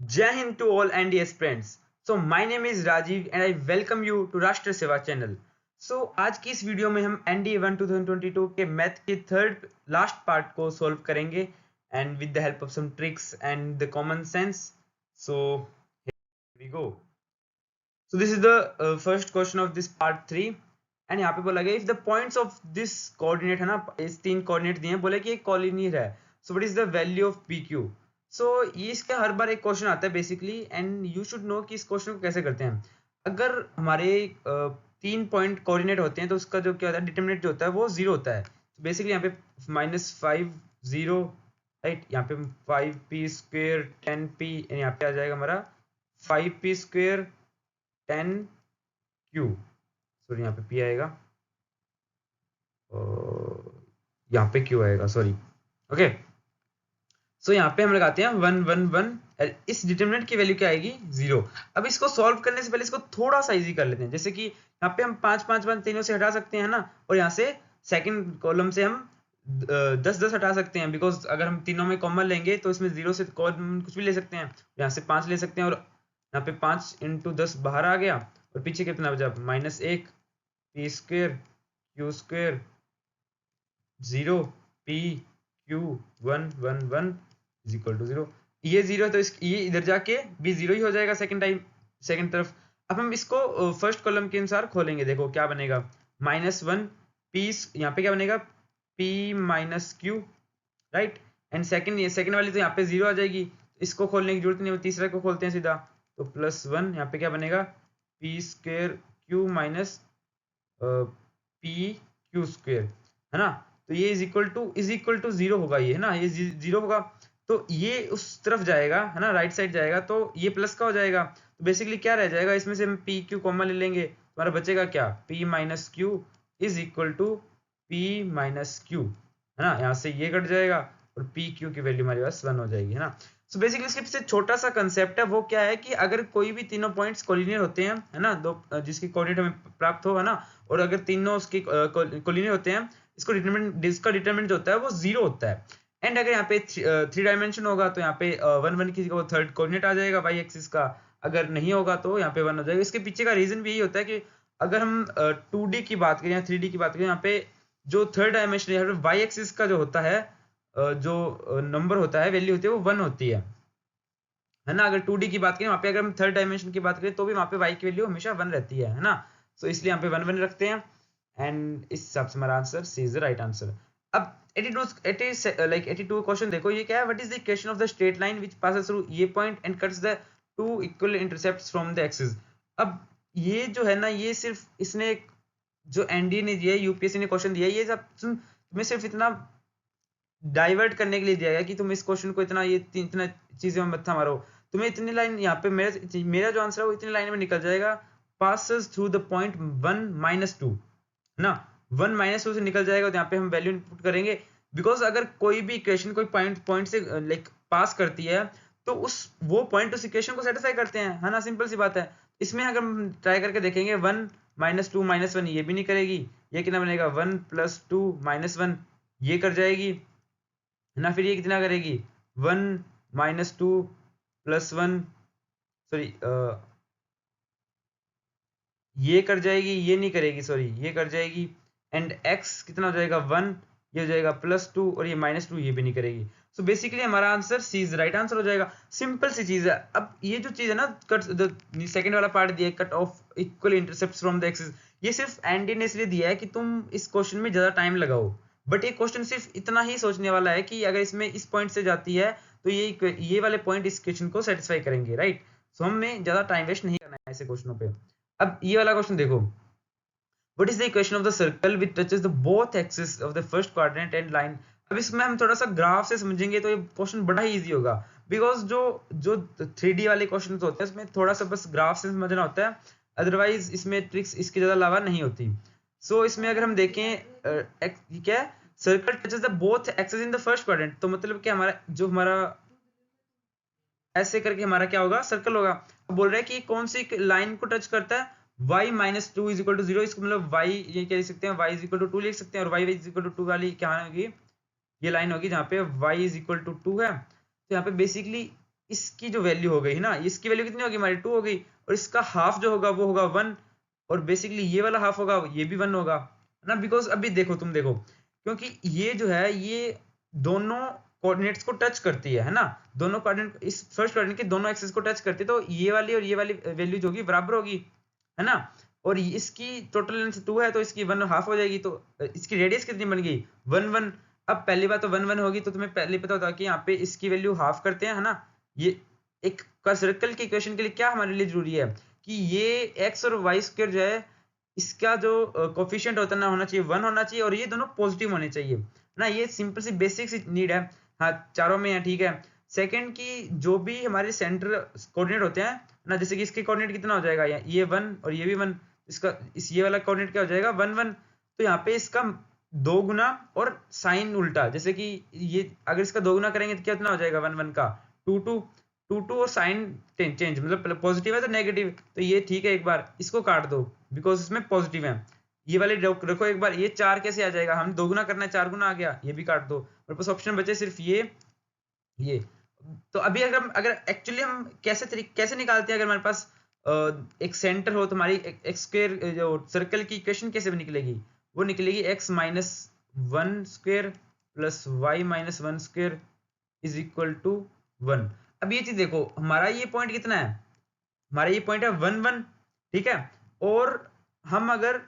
Jai Hind to all NDS friends. So my name is Rajiv and I welcome you to राष्ट्र सेवा channel. So आज की इस video में हम NDA 1 2022 के मैथ के थर्ड लास्ट पार्ट को सॉल्व करेंगे and with the help of some tricks and the common sense. So here we go. So this is the first question of this part 3 and यहाँ पे बोला गया if the points of this coordinate है ना, इस तीन coordinate दिए हैं, बोले कि एक कॉलिनियर है. So what is the value of PQ? सो ये इसका हर बार एक क्वेश्चन आता है basically and you should know कि इस क्वेश्चन को कैसे करते हैं. अगर हमारे तीन पॉइंट कोऑर्डिनेट होते हैं तो उसका जो क्या होता है डिटरमिनेंट जो होता है वो जीरो होता है. तो बेसिकली यहाँ पे -5 0 राइट, यहाँ पे 5p² 10p यहाँ पे आ जाएगा हमारा 5p² 10q. सॉरी यहाँ पे p आएगा और यहाँ पे q आएगा, सॉरी. ओके, सो यहाँ पे हम लगाते हैं 1 1 1. इस डिटरमिनेंट की वैल्यू क्या आएगी 0. अब इसको सॉल्व करने से पहले इसको थोड़ा सा इजी कर लेते हैं. जैसे कि यहाँ पे हम 5 5 1 तीनों से हटा सकते हैं ना, और यहाँ से सेकंड कॉलम से हम 10 10 हटा सकते हैं, बिकॉज अगर हम तीनों में कॉमन लेंगे तो इसमें 0 से कॉमन कुछ भी ले सकते हैं. यहाँ से 5 ले सकते हैं और यहाँ पे 5 × 10 बाहर आ गया और पीछे कितना बचा -1 p² q² 0 p q 1 1 1 is equal to 0. ये 0 तो ये इधर जाके भी 0 ही हो जाएगा सेकंड टाइम, सेकंड तरफ. अब हम इसको फर्स्ट कॉलम के अनुसार खोलेंगे. देखो क्या बनेगा -1 p, यहाँ पे क्या बनेगा p -q right. And second वाली तो यहाँ पे 0 आ जाएगी, इसको खोलने की जरूरत नहीं है. तीसरा को खोलते हैं सीधा, तो +1 यहाँ पे क्या बनेगा p² q माइनस pq² है ना. तो ये इज इक्वल टू 0 होगा, ये है ना, ये 0 होगा. तो ये उस तरफ जाएगा है ना, राइट साइड जाएगा, तो ये प्लस का हो जाएगा. तो बेसिकली क्या रह जाएगा, इसमें से हम पी क्यू कॉमन ले लेंगे, हमारा बचेगा क्या p - q is equal to p - q है ना. यहाँ से ये कट जाएगा और p q की वैल्यू हमारे पास 1 हो जाएगी है ना. सो बेसिकली इसके पीछे छोटा सा कंसेप्ट है, वो क्या है कि अगर कोई भी तीनों पॉइंट्स कोलिनियर होते हैं है ना, दो जिसकी कोऑर्डिनेट हमें प्राप्त हो है ना, और अगर तीनों उसके कोलिनियर होते हैं, इसका डिटरमिनेंट जो होता है वो 0 होता है. एंड अगर यहाँ पे 3 डायमेंशन होगा तो यहाँ पे 1 1 की जगह थर्ड कोऑर्डिनेट आ जाएगा वाई एक्सिस का. अगर नहीं होगा तो यहाँ पे 1 हो जाएगा. इसके पीछे का रीजन भी यही होता है कि अगर हम 2D की बात करें या 3D की बात करें, यहाँ पे जो थर्ड डायमेंशन यहाँ पे वाई एक्सिस का जो होता है, जो नंबर होता है, वैल्यू होती है, वो 1 होती है ना. अगर 2D की बात करें, वहाँ पे अगर हम थर्ड डायमेंशन की बात करें तो भी वहाँ पे y की वैल्यू हमेशा 1 रहती है ना. सो इसलिए यहाँ पे 1 1 रखते हैं एंड इस हिसाब से हमारा answer C is the right answer. अब 82 क्वेश्चन देखो, ये क्या है, what is the equation of the straight line which passes through ये point and cuts the two equal intercepts from the axis. अब ये जो है ना, ये सिर्फ इसने जो एनडीए ने दिया है, यूपीएससी ने क्वेश्चन दिया है, ये सब तुम्हें सिर्फ इतना डाइवर्ट करने के लिए दिया गया कि तुम इस क्वेश्चन को इतना चीजें में मत मारो. तुम्हें इतनी लाइन यहाँ पे मेरा जो आंसर है वो इतनी लाइन में निकल जाएगा, पासेस थ्रू द पॉइंट 1 - 2 ना. 1 - 2 से निकल जाएगा, तो यहाँ पे हम वैल्यू इनपुट करेंगे. बिकॉज अगर कोई भी इक्वेशन कोई पॉइंट से लाइक पास करती है तो वो पॉइंट उस इक्वेशन को सेटिस्फाई करते हैं है ना. सिंपल सी बात है. इसमें अगर हम ट्राई करके देखेंगे 1 - 2 - 1, ये भी नहीं करेगी. ये कितना बनेगा 1 + 2 - 1, ये कर जाएगी ना. फिर ये कितना करेगी 1 - 2 + 1, सॉरी ये कर जाएगी, ये नहीं करेगी, सॉरी ये कर जाएगी. एंड x कितना हो जाएगा 1, ये हो जाएगा +2 और ये -2, ये भी नहीं करेगी. सो बेसिकली हमारा answer C is right answer हो जाएगा. सिंपल सी चीज है. अब ये जो चीज है ना, कट द सेकंड वाला पार्ट दिया है, cut off equal intercepts from the axis, ये सिर्फ एनडी ने इसलिए दिया है कि तुम इस क्वेश्चन में ज्यादा टाइम लगाओ. बट ये क्वेश्चन सिर्फ इतना ही सोचने वाला है कि अगर इसमें इस पॉइंट से जाती है तो ये वाले पॉइंट इस क्वेश्चन को सेटिस्फाई करेंगे, राइट. सो हमें ज्यादा टाइम वेस्ट नहीं करना है ऐसे क्वेश्चनों पे. अब ये वाला क्वेश्चन देखो, what is the equation of the circle which touches the both axes of the first quadrant and line. अब इसमें हम थोड़ा सा ग्राफ से समझेंगे तो ये क्वेश्चन बड़ा ही इजी होगा, बिकॉज जो जो 3D वाले क्वेश्चन होते हैं उसमें थोड़ा सा बस ग्राफ से समझना होता है, अदरवाइज इसमें ट्रिक्स इसके ज्यादा अलावा नहीं होती. सो इसमें अगर हम देखें क्या है, circle touches the both axes in the first quadrant, तो मतलब कि हमारा ऐसे करके हमारा क्या होगा, सर्कल होगा. अब बोल रहा है कि कौन सी लाइन को टच करता है, y - 2 = 0. इसको मतलब y ये क्या लिख सकते हैं, y = 2 लिख सकते हैं, और y = 2 वाली क्या होगी, ये लाइन होगी जहाँ पे y = 2 है. तो यहाँ पे बेसिकली इसकी जो वैल्यू हो गई ना, इसकी वैल्यू कितनी होगी हमारी 2 हो गई, और इसका हाफ जो होगा वो होगा 1, और बेसिकली ये वाला हाफ होगा ये भी 1 होगा ना, बिकॉज अभी देखो तुम देखो, क्योंकि ये जो है ये दोनों कोऑर्डिनेट्स को टच करती है ना, दोनों कोऑर्डिनेट इस फर्स्ट कोऑर्डिनेट के दोनों एक्सिस को टच करती है, तो ये वाली वैल्यू जो होगी बराबर होगी, है ना। और इसकी टोटल लेंथ 2 है तो इसकी 1 हाफ हो जाएगी, तो इसकी रेडियस कितनी बन गई 1 1। अब पहली बात तो 1 1 होगी, तो तुम्हें पहले पता होता है कि यहाँ पे इसकी वैल्यू हाफ करते हैं, है ना। ये एक सर्कल के इक्वेशन के लिए क्या हमारे लिए जरूरी है कि ये एक्स और वाई स्क्वायर जो है इसका जो कोफिशिएंट होता है ना होना चाहिए 1 होना चाहिए, और ये दोनों पॉजिटिव होने चाहिए ना। ये सिंपल सी बेसिक सी नीड है, हाँ चारों में है, ठीक है। सेकंड की जो भी हमारे सेंटर कोऑर्डिनेट होते हैं ना, जैसे कि इसके कोऑर्डिनेट कितना हो जाएगा, ये 1 और ये भी 1, इसका ये वाला कोऑर्डिनेट क्या हो जाएगा 1 1, तो यहाँ पे इसका 2 गुना और साइन उल्टा, जैसे कि ये अगर इसका 2 गुना करेंगे तो कितना हो जाएगा 1 1 का 2 2 2 2, और साइन चेंज मतलब पॉजिटिव है तो नेगेटिव, तो ये ठीक है, एक बार इसको काट दो बिकॉज इसमें पॉजिटिव है। ये वाले रखो एक बार, ये 4 कैसे आ जाएगा, हम 2 गुना करना है 4 गुना आ गया, ये भी काट दो, मेरे पास ऑप्शन बचे सिर्फ ये। तो अभी अगर एक्चुअली हम कैसे निकालते हैं, अगर हमारे पास एक सेंटर हो तो हमारी एक्स स्क्वायर जो सर्कल की इक्वेशन कैसे निकलेगी, वो निकलेगी x minus 1 square plus Y minus 1 square is equal to 1। अब ये चीज देखो, हमारा ये पॉइंट कितना है, हमारा ये पॉइंट है 1 1, ठीक है। और हम अगर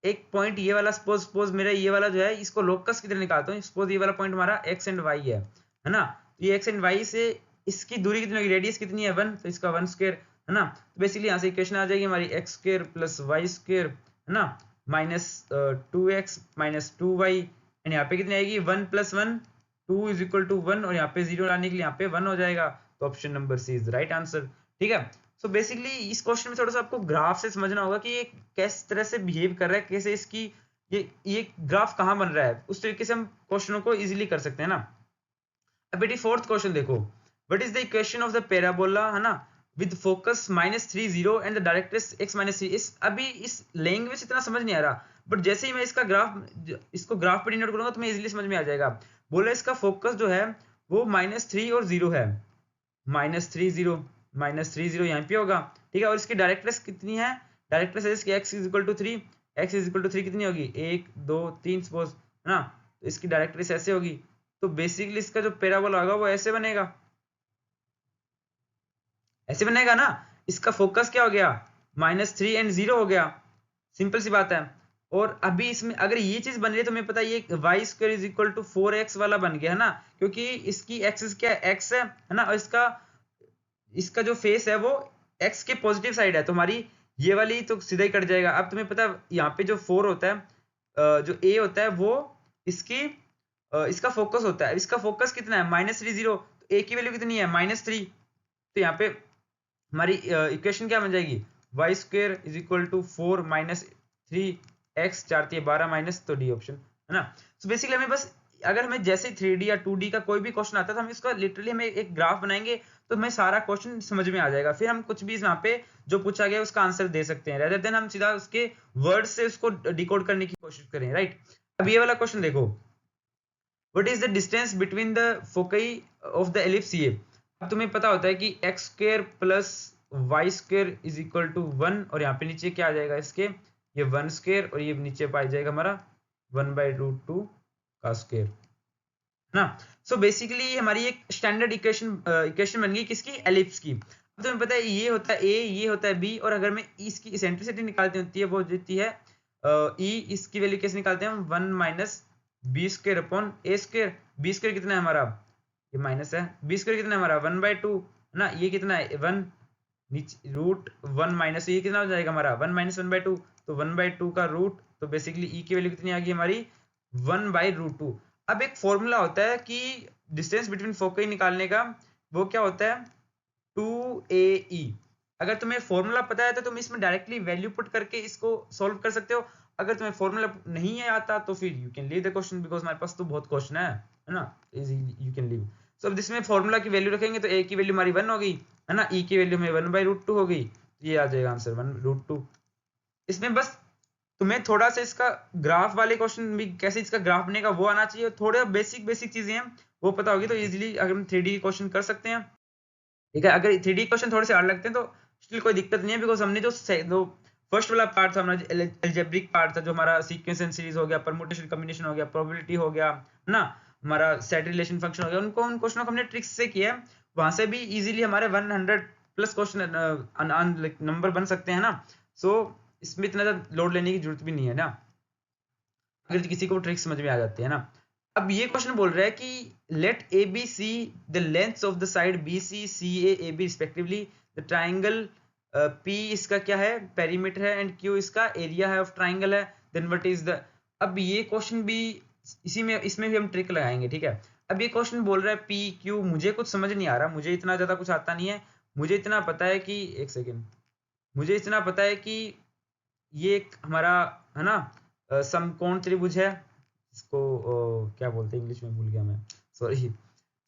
एक पॉइंट ये वाला सपोज मेरा ये वाला जो है इसको लोकस की तरह निकालता हूँ, सपोज ये वाला पॉइंट हमारा x एंड y है ना। तो ये x एंड y से इसकी दूरी कितनी होगी, रेडियस कितनी है 1, तो इसका 1 स्क्वायर है ना। तो बेसिकली यहाँ से इक्वेशन आ जाएगी हमारी x square plus Y square है ना, minus 2x minus 2y, and यहाँ पे कितनी आएगी 1 प्लस 1 2 इज इक्वल टू 1, और यहाँ पे 0 लाने के लिए यहाँ पे 1 हो जाएगा, तो option number C is right answer, ठीक है। सो बेसिकली इस क्वेश्चन में थोड़ा सा आपको ग्राफ से समझना होगा कि ये किस तरह से बिहेव कर रहा है, कैसे इसकी ये ग्राफ कहाँ बन रहा है, उस तरीके से हम क्वेश्चनों को इजीली कर सकते हैं ना। अब बेटी फोर्थ क्वेश्चन देखो, what is the equation of the parabola, है ना, with focus -3 0 and the directrix x -3। इस लैंग्वेज इतना समझ नहीं आ रहा, बट जैसे ही मैं इसको ग्राफ पे डिनोट करूंगा तो मैं इजीली समझ में आ जाएगा। बोला इसका फोकस जो है वो -3 और 0 है, -3 0 यहाँ पे होगा, ठीक है। और इसकी डायरेक्ट्रिक्स कितनी है, डायरेक्ट्रिक्स है इसकी x is equal to 3, x is equal to 3 कितनी होगी 1 2 3 सपोज, है ना। तो इसकी डायरेक्ट्रिक्स ऐसे होगी, तो बेसिकली इसका जो पैराबोला होगा वो ऐसे बनेगा, ऐसे बनेगा ना। इसका फोकस क्या हो गया -3 एंड 0 हो गया, सिंपल सी बात है। और अभी इसमें अगर ये चीज बन रही है तो हमें पता है ये Y square is equal to 4x वाला बन गया है ना, क्योंकि इसकी एक्सिस क्या है x है ना, और इसका जो फेस है वो x के पॉजिटिव साइड है, तो हमारी ये वाली तो सीधा ही कट जाएगा। अब तुम्हें पता है यहाँ पे जो 4 होता है जो a होता है वो इसका फोकस होता है, इसका फोकस कितना है -3 0, तो a की वैल्यू कितनी है -3, तो यहाँ पे हमारी इक्वेशन क्या बन जाएगी Y square is equal to 4 -3x 4 12 minus, तो डी ऑप्शन है ना। सो बेसिकली हमें बस अगर हमें जैसे 3D या 2D का कोई भी क्वेश्चन आता है तो हम इसका लिटरली हमें एक ग्राफ बनाएंगे तो हमें सारा क्वेश्चन समझ में आ जाएगा, फिर हम कुछ भी यहाँ पे जो पूछा गया उसका आंसर दे सकते हैं, रेदर देन हम सीधा उसके वर्ड से उसको डिकोड करने की कोशिश करें, राइट। अब ये वाला क्वेश्चन देखो, what is the distance between the foci of the ellipse ये। अब तुम्हें पता होता है कि x square plus Y square is equal to 1, और यहाँ पे नीचे क्या आ जाएगा इसके ये 1 स्क्वायर, और ये नीचे पाई जाएगा हमारा 1/√2 का स्क्वायर ना। सो बेसिकली हमारी एक स्टैंडर्ड इक्वेशन बन गई किसकी, एलिप्स की। अब तुम्हें पता है ये होता है a, ये होता है b, और अगर मैं इसकी इसेंट्रिसिटी निकालती होती है वो देती है e, इसकी वैल्यू कैसे निकालते हैं हम 1 माइनस बी स्क्वायर अपॉन ए स्क्वायर, बी स्क्वायर कितना है हमारा ये माइनस है, बी स्क्वायर कितना है हमारा 1/2 है ना, ये कितना है 1 नीचे √1 माइनस, ये कितना हो जाएगा हमारा 1 माइनस 1/2, तो 1/2 का रूट, तो बेसिकली ई की वैल्यू कितनी आ गई हमारी 1/√2। अब एक फॉर्मूला होता है कि डिस्टेंस बिटवीन फोकई निकालने का, वो क्या होता है 2AE। अगर तुम्हें फॉर्मूला पता है तो तुम इसमें डायरेक्टली वैल्यू पुट करके इसको सॉल्व कर सकते हो, अगर तुम्हें फॉर्मूला नहीं है आता तो फिर you can leave the question, because हमारे पास तो बहुत क्वेश्चन है ना, यू कैन लीव। सो अब जिसमें फॉर्मूला की वैल्यू रखेंगे तो ए की वैल्यू हमारी 1 हो गई है ना, ई की वैल्यू में 1/√2 हो गई, ये आ जाएगा आंसर 1/√2। इसमें बस तुम्हें थोड़ा सा इसका ग्राफ वाले क्वेश्चन भी कैसे इसका ग्राफ बनेगा वो आना चाहिए, थोड़े बेसिक चीजें हैं वो पता होगी तो इजीली अगर हम 3D क्वेश्चन कर सकते हैं। ठीक है। अगर 3D क्वेश्चन थोड़े से हार्ड लगते हैं तो स्टिल कोई दिक्कत नहीं है, बिकॉज हमने जो फर्स्ट वाला पार्ट था हमारा अलजेब्रिक पार्ट था, जो हमारा सीक्वेंस एंड सीरीज हो गया, परमुटेशन कॉम्बिनेशन हो गया, प्रोबेबिलिटी हो गया ना, हमारा सेट रिलेशन फंक्शन हो गया, उन क्वेश्चनों को हमने ट्रिक्स से किया है। वहां से भी इजीली हमारे 100 प्लस क्वेश्चन नंबर बन सकते हैं ना। सो इसमें इतना लोड लेने की जरूरत भी नहीं है ना, अगर किसी को ट्रिक समझ में आ जाती है ना। अब ये क्वेश्चन बोल रहा है कि let A B C the length of the side B C C A B respectively, the triangle P इसका क्या है, पेरीमीटर है, एंड क्यू इसका एरिया है ऑफ ट्राइंगल है, देन व्हाट इज द। अब ये क्वेश्चन भी इसमें भी हम ट्रिक लगाएंगे, ठीक है। अब ये क्वेश्चन बोल रहा है पी क्यू, मुझे कुछ समझ नहीं आ रहा, मुझे इतना ज्यादा कुछ आता नहीं है। मुझे इतना पता है कि एक सेकेंड, मुझे इतना पता है कि ये एक हमारा है ना समकोण त्रिभुज है, इसको क्या बोलते हैं इंग्लिश में भूल गया मैं, सॉरी।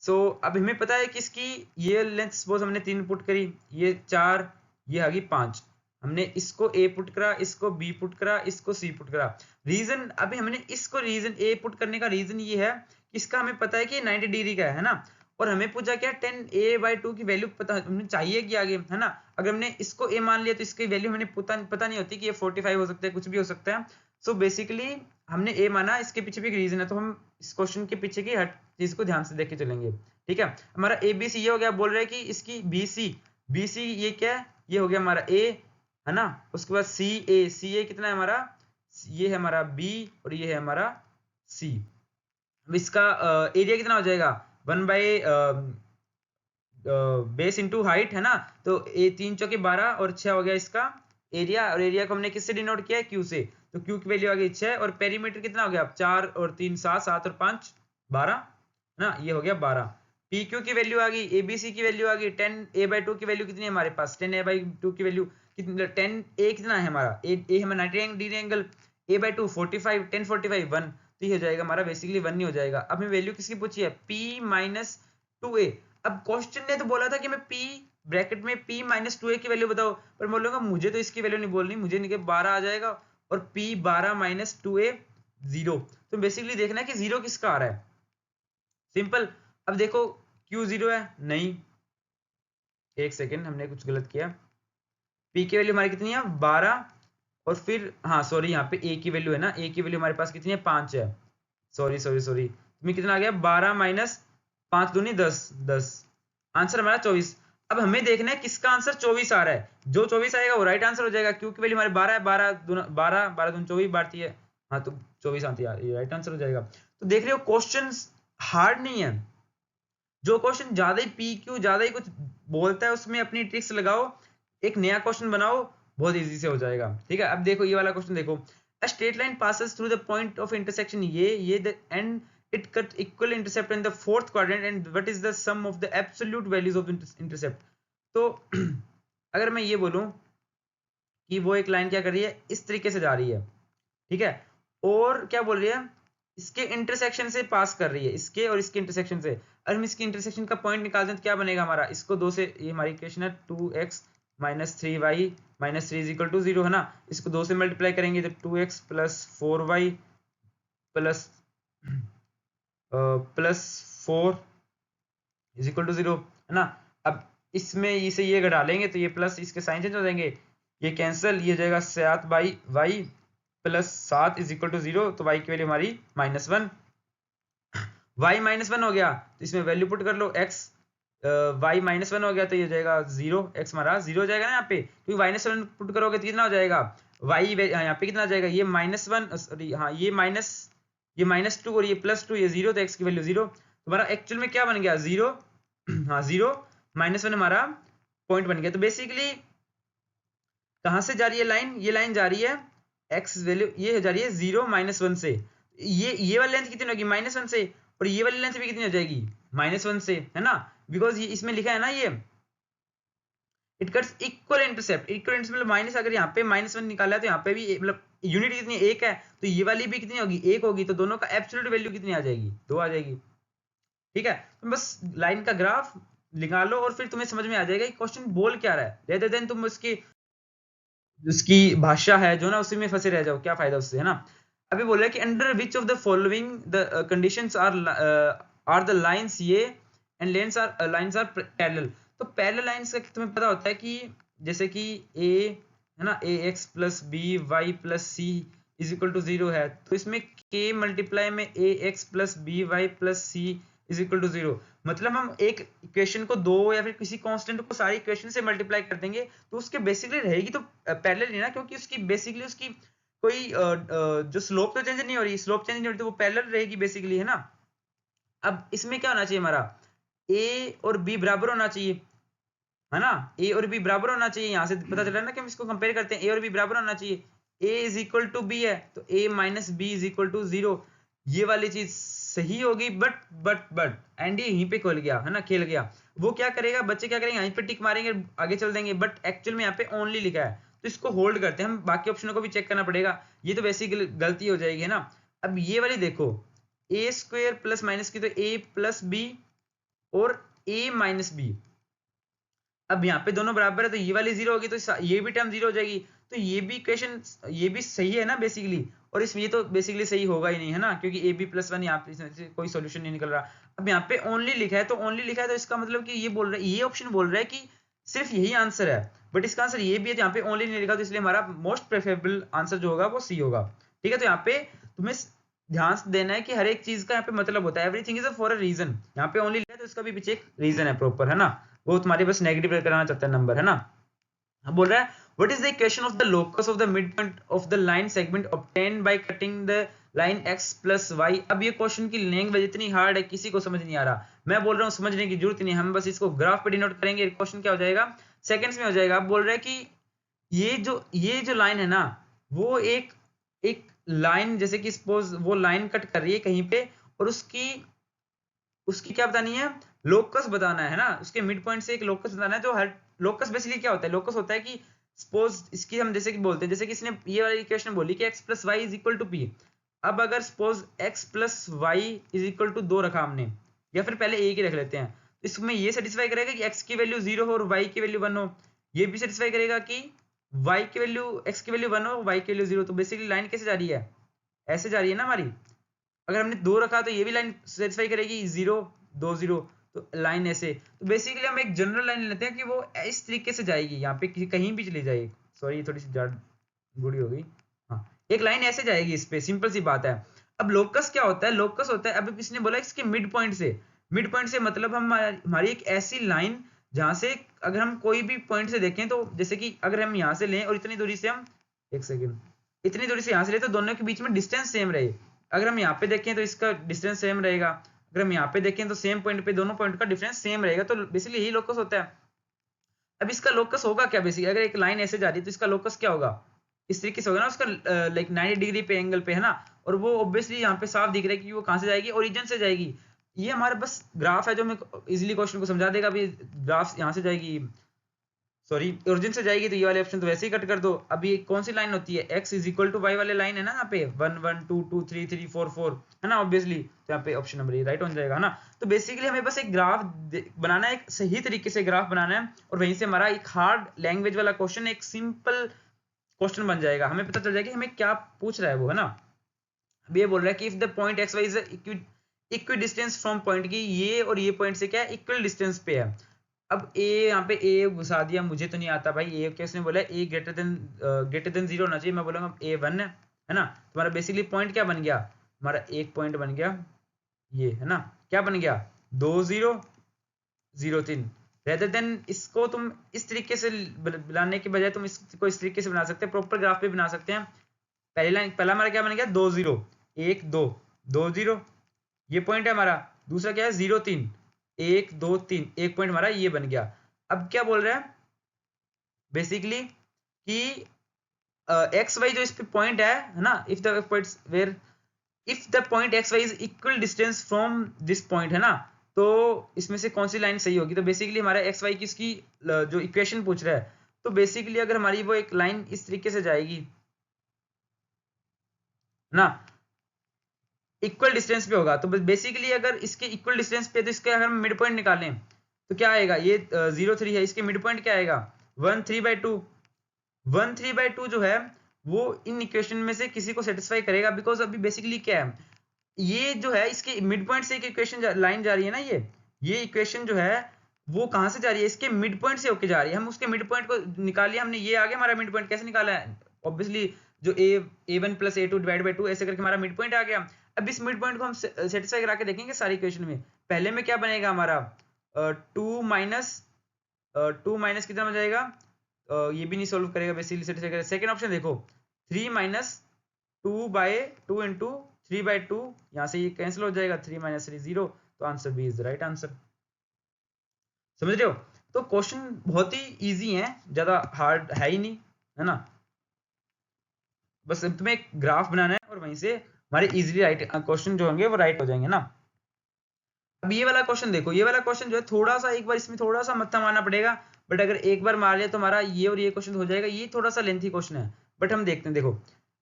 सो अब हमें पता है कि इसकी ये लेंथ सपोज हमने 3 पुट करी, ये 4, ये आ गई 5, हमने इसको ए पुट करा, इसको बी पुट करा, इसको सी पुट करा। रीजन अभी हमने इसको रीजन ए पुट करने का रीजन ये है कि इसका हमें पता है कि 90 डिग्री का है ना, और हमें पूछा क्या 10a/2 की वैल्यू पता हमें चाहिए कि आगे है ना। अगर हमने इसको a मान लिया तो इसकी वैल्यू हमें पता नहीं होती कि ये 45 हो सकता है, कुछ भी हो सकता है। सो बेसिकली हमने a माना, इसके पीछे भी एक रीजन है, तो हम इस क्वेश्चन के पीछे की हर चीज को ध्यान से देख के चलेंगे, ठीक है। हमारा ए बी सी ये हो गया, बोल रहा है कि इसकी बी सी ये क्या है, ये हो गया हमारा a है ना। उसके बाद सी ए कितना है हमारा, ये है हमारा b और ये है हमारा c। अब इसका एरिया कितना हो जाएगा, 1 बेस इंटू हाइट है ना, तो ए 3 चौके 12 और 6 हो गया इसका एरिया, और एरिया को हमने किससे डिनोट किया है, क्यू से, तो क्यू की वैल्यू आ गई 6, और पेरीमीटर कितना हो गया 4 और 3 7, 7 और 5 12 ना, ये हो गया 12। पी क्यू की वैल्यू आ गई, ए बी सी की वैल्यू आ गई, 10a/2 की वैल्यू कितनी है हमारे पास, 10a/2 की वैल्यू कितनी, 10a कितना है हमारा, ए हमारा 90 डिग्री एंगल, a/2 45, 10 45 1, तो ये हो जाएगा हमारा बेसिकली 1 ही हो जाएगा। अब हमें वैल्यू किसकी पूछी है, p-2a। अब क्वेश्चन ने तो बोला था कि मैं p ब्रैकेट में p-2a की वैल्यू बताओ, पर बोलूंगा मुझे तो इसकी वैल्यू नहीं बोलनी, मुझे नहीं, 12 आ जाएगा, और p 12-2a 0। तो बेसिकली देखना है कि 0 किसका आ रहा है, सिंपल। अब देखो q 0 है नहीं, एक सेकेंड हमने कुछ गलत किया, p की वैल्यू हमारी कितनी है 12, और फिर हाँ सॉरी यहाँ पे a की वैल्यू है ना, a की वैल्यू हमारे पास कितनी है 5 है, सॉरी तुम्हें कितना आ गया 12 माइनस 5 दूनी 10, आंसर हमारा 24। अब हमें देखना है किसका आंसर 24 आ रहा है, जो 24 आएगा वो राइट आंसर हो जाएगा, क्योंकि वैल्यू हमारे 12 है, 12 दून 24 बारती है, हाँ तो 24 आती है, ये राइट आंसर हो जाएगा। तो देख रहे हो क्वेश्चन हार्ड नहीं है, जो क्वेश्चन ज्यादा ही पी क्यू ज्यादा ही कुछ बोलता है उसमें अपनी ट्रिक्स लगाओ, एक नया क्वेश्चन बनाओ, बहुत इजी से हो जाएगा, ठीक है। अब देखो ये वाला क्वेश्चन देखो, a straight line passes through the point of intersection ये the and it cut equal intercept in the fourth quadrant, and what is the sum of the absolute values of the intercept। तो अगर मैं ये बोलूं कि वो एक line क्या कर रही है, इस तरीके से जा रही है, ठीक है, और क्या बोल रही है, इसके इंटरसेक्शन से पास कर रही है, इसके और इसके इंटरसेक्शन से। अगर हम इसके इंटरसेक्शन का पॉइंट निकालते हैं तो क्या बनेगा हमारा, इसको 2 से, ये हमारी इक्वेशन है 2x - 3y - 3 = 0 है ना, इसको 2 से मल्टीप्लाई करेंगे तो 2x + 4y प्लस 4 = 0 है ना। अब इसमें इसे ये घटा लेंगे तो ये प्लस, इसके साइन चेंज हो जाएंगे, ये कैंसिल, ये हो जाएगा 7/y + 7 = 0, तो y की वैल्यू हमारी -1, y -1 हो गया तो इसमें वैल्यू पुट कर लो, x y -1 हो गया तो ये हो जाएगा 0, x हमारा 0 हो जाएगा ना यहाँ पे, क्योंकि -1 पुट करोगे तो कितना हो जाएगा y, यहाँ पे कितना आ जाएगा, ये -1 सॉरी हाँ ये -2 और ये +2, ये 0, तो x की वैल्यू 0, तुम्हारा एक्चुअल में क्या बन गया 0, हाँ 0 -1 हमारा पॉइंट बन गया। तो बेसिकली कहां से जा रही है लाइन, ये लाइन जा रही है x वैल्यू, ये जा रही है 0 -1 से, ये वाली लेंथ कितनी होगी -1 से, और ये वाली लेंथ भी कितनी हो जाएगी -1 से, है ना, बिकॉज ये इसमें लिखा है ना, ये it cuts equal intercept, equal intercept मतलब माइनस, अगर यहाँ पे -1 निकाला है तो यहाँ पे भी मतलब यूनिट कितनी 1 है, तो ये वाली भी कितनी होगी 1 होगी, तो दोनों का एब्सोल्यूट वैल्यू कितनी आ जाएगी 2 आ जाएगी, ठीक है। तो बस लाइन का ग्राफ निकालो और फिर तुम्हें समझ में आ जाएगा कि क्वेश्चन बोल क्या रहा है, रेदर देन तुम उसकी भाषा है जो ना उसी में फंसे रह जाओ, क्या फायदा उससे, है ना। अभी बोल रहा है कि under which of the following the conditions are the lines ये एंड लाइंस आर पैरेलल। तो पैरेलल लाइंस का तुम्हें पता होता है कि जैसे कि ए है ना, a x plus b y plus c is equal to 0 है, तो इसमें k मल्टीप्लाई में a x plus b y plus c is equal to 0, मतलब हम एक इक्वेशन को दो या फिर किसी कांस्टेंट को सारी इक्वेशन से मल्टीप्लाई कर देंगे तो उसके बेसिकली रहेगी तो पैरेलल ही ना, क्योंकि उसकी बेसिकली उसकी कोई जो स्लोप तो चेंज नहीं हो रही, स्लोप चेंज नहीं हो रही, तो वो पैरेलल रहेगी बेसिकली, है ना। अब इसमें क्या होना चाहिए हमारा, a और b बराबर होना चाहिए, है ना, a और b बराबर होना चाहिए, यहां से पता चल रहा है ना कि हम इसको कंपेयर करते हैं, a और b बराबर होना चाहिए, a is equal to b है तो a minus B is equal to 0, ये वाली चीज सही होगी, बट एंड ये यहीं पे खोल गया, है ना, खेल गया। वो क्या करेगा, बच्चे क्या करेंगे, यहीं पे टिक मारेंगे, आगे चल देंगे, बट एक्चुअल में यहाँ पे ओनली लिखा है, तो इसको होल्ड करते हैं हम, बाकी ऑप्शनों को भी चेक करना पड़ेगा, ये तो बेसिकली गलती हो जाएगी, है ना। अब ये वाली देखो, ए स्क्वायर प्लस माइनस की तो ए प्लस बी और ए माइनस बी, अब यहाँ पे दोनों बराबर है तो ये वाली 0 होगी तो ये भी टर्म 0 हो जाएगी, तो ये भी इक्वेशन ये भी सही है ना बेसिकली, और इसमें ये तो बेसिकली सही होगा ही नहीं, है ना, क्योंकि ए बी प्लस 1 यहाँ पे कोई सॉल्यूशन नहीं निकल रहा। अब यहाँ पे ओनली लिखा है तो ओनली लिखा है तो इसका मतलब कि ये बोल रहा है, ये ऑप्शन बोल रहा है कि सिर्फ यही आंसर है, बट इसका आंसर ये भी है, यहाँ पे ओनली नहीं लिखा, तो इसलिए हमारा मोस्ट प्रेफरेबल आंसर जो होगा वो सी होगा। ठीक है, तो यहाँ पे तुम्हें ध्यान देना है कि हर एक चीज का यहाँ पे मतलब होता है, everything is for a reason, यहाँ पे ओनली लिखा है तो इसका भी पीछे एक रीजन है प्रॉपर, है ना, वो तुम्हारे पास नेगेटिव कराना चाहता है नंबर, है ना। अब बोल रहा है what is the equation of the locus of the midpoint of the line segment obtained by cutting the line x plus Y. अब ये क्वेश्चन की लैंग्वेज इतनी हार्ड है, किसी को समझ नहीं आ रहा, मैं बोल रहा हूँ समझने की जरूरत नहीं, हम बस इसको ग्राफ पे डिनोट करेंगे, क्वेश्चन क्या हो जाएगा, सेकंड्स में हो जाएगा। अब बोल रहा है कि ये जो लाइन है ना, वो एक एक लाइन, जैसे कि सपोज वो लाइन कट कर रही है कहीं पे, और उसकी उसकी क्या बतानी है, लोकस बताना है ना, उसके मिड पॉइंट से एक लोकस बताना है। तो हर लोकस बेसिकली क्या होता है, लोकस होता है कि सपोज इसकी हम जैसे कि बोलते हैं, जैसे कि इसने ये वाली इक्वेशन बोली कि x plus Y is equal to P, अब अगर suppose x plus Y is equal to 2 रखा हमने, या फिर पहले एक ही रख लेते हैं, इसमें ये सेटिस्फाई करेगा कि x की वैल्यू 0 हो और y की वैल्यू 1 हो, ये भी सेटिस्फाई करेगा कि y की वैल्यू x की वैल्यू 1 हो, y की वैल्यू 0। तो बेसिकली लाइन कैसे जा रही है, ऐसे जा रही है ना हमारी, अगर हमने 2 रखा तो ये भी लाइन सेटिस्फाई करेगी 0 2 0, तो लाइन ऐसे। तो बेसिकली हम एक जनरल लाइन लेते हैं कि वो इस तरीके से जाएगी, यहाँ पे कहीं भी चली जाएगी, सॉरी थोड़ी सी बूढ़ी हो गई, हाँ, एक लाइन ऐसे जाएगी इस पे, सिंपल सी बात है। अब लोकस क्या होता है, लोकस होता है, अब इसने बोला इसके मिड पॉइंट से, मिड पॉइंट से मतलब हम हमारी एक ऐसी लाइन जहां से अगर हम कोई भी पॉइंट से देखें, तो जैसे कि अगर हम यहाँ से लें और इतनी दूरी से हम, एक सेकेंड, इतनी दूरी से यहाँ से लें तो दोनों के बीच में डिस्टेंस सेम रहे, अगर हम यहाँ पे देखें तो इसका डिस्टेंस सेम रहेगा, अगर हम यहाँ पे देखें तो सेम पॉइंट पे दोनों पॉइंट का डिफरेंस सेम रहेगा, तो बेसिकली यही लोकस होता है। अब इसका लोकस होगा क्या, बेसिकली अगर एक लाइन ऐसे जा रही है तो इसका लोकस क्या होगा, इस तरीके से होगा ना, उसका लाइक 90 डिग्री पे एंगल पे, है ना, और वो ऑब्वियसली यहाँ पे साफ दिख रहा है कि वो कहाँ से जाएगी, ओरिजिन से जाएगी। ये हमारा बस ग्राफ है जो हमें इजिली क्वेश्चन को समझा देगा, अभी ग्राफ यहाँ से जाएगी, सॉरी ओरिजिन से जाएगी, तो ये वाले ऑप्शन तो वैसे ही कट कर दो। अभी कौन सी लाइन होती है, x is equal to Y वाले लाइन है ना, यहाँ पे 1 1 2 2 3 3 4 4, है ना, ऑब्वियसली, तो यहाँ पे ऑप्शन नंबर ए राइट हो जाएगा, है ना। तो बेसिकली हमें बस एक ग्राफ बनाना है, एक सही तरीके से ग्राफ बनाना है, और वहीं से हमारा एक हार्ड लैंग्वेज वाला क्वेश्चन एक सिंपल क्वेश्चन बन जाएगा, हमें पता चल जाएगा हमें क्या पूछ रहा है वो, है ना। अब ये बोल रहा है कि if the point X Y is equidistant from point की, ये और ये पॉइंट से क्या है, इक्वल डिस्टेंस पे है। अब ए यहाँ पे ए घुसा दिया, मुझे तो नहीं आता भाई, ए किसने बोला, ए ग्रेटर देन 0 होना चाहिए, मैं बोलूंगा ए 1 है ना। तुम्हारा बेसिकली पॉइंट क्या बन गया, हमारा एक पॉइंट बन गया ये, है ना, क्या बन गया 2 0 0 3, रेदर देन इसको तुम इस तरीके से बनाने के बजाय तुम इसको इस तरीके से बना सकते हैं, प्रॉपर ग्राफ पे बना सकते हैं। पहली लाइन, पहला हमारा क्या बन गया 2 0 1 2 2 0, ये पॉइंट है हमारा। दूसरा क्या है 0 3 1 2 3, एक पॉइंट हमारा ये बन गया। अब क्या बोल रहा है बेसिकली कि एक्स वाई जो इस पे पॉइंट है ना, if the points where if the point X Y is equal distance from this point, है ना, तो इसमें से कौन सी लाइन सही होगी। तो बेसिकली हमारा एक्स वाई की इसकी जो इक्वेशन पूछ रहा है, तो बेसिकली अगर हमारी वो एक लाइन इस तरीके से जाएगी ना, इक्वल डिस्टेंस पे होगा, तो बेसिकली अगर इसके इक्वल डिस्टेंस पे, तो इसके अगर हम मिड पॉइंट निकालें तो क्या आएगा, ये 0 3 है, इसके मिड पॉइंट क्या आएगा 1 3/2। 1 3/2 जो है वो इन इक्वेशन में से किसी को सेटिस्फाई करेगा, बिकॉज अभी बेसिकली क्या है, ये जो है इसके मिड पॉइंट से एक इक्वेशन लाइन जा रही है ना, ये इक्वेशन जो है वो कहाँ से जा रही है, इसके मिड पॉइंट से होके जा रही है। हम उसके मिड पॉइंट को निकाल लिया हमने, ये आ गया हमारा मिड पॉइंट। कैसे निकाला है, ऑब्वियसली जो a1 plus a2 divide by 2 ऐसे करके हमारा मिड पॉइंट आ गया। अब इस मिड पॉइंट को हम सेटिस्फाई करा के देखेंगे सारी इक्वेशन में। पहले में क्या बनेगा हमारा, 2 माइनस कितना हो जाएगा, ये भी नहीं सोल्व करेगा बेसिकली सेटिस्फाई करेगा। सेकंड ऑप्शन देखो, 3 माइनस 2 बाय 2 इंटू 3 बाई 2, यहाँ से ये कैंसिल हो जाएगा, 3 माइनस 3 0। तो answer B is the right answer. समझ रहे हो, तो क्वेश्चन बहुत ही इजी है, ज्यादा हार्ड है ही नहीं, है ना। बस तुम्हें एक ग्राफ बनाना है और वहीं से हमारे इजीली राइट क्वेश्चन जो होंगे वो राइट हो जाएंगे ना। अब ये वाला क्वेश्चन देखो, ये वाला क्वेश्चन जो है थोड़ा सा, एक बार इसमें थोड़ा सा मत्था मारना पड़ेगा, बट अगर एक बार मार लिया तो हमारा ये और ये क्वेश्चन हो जाएगा। ये थोड़ा सा लेंथी क्वेश्चन है, बट हम देखते हैं। देखो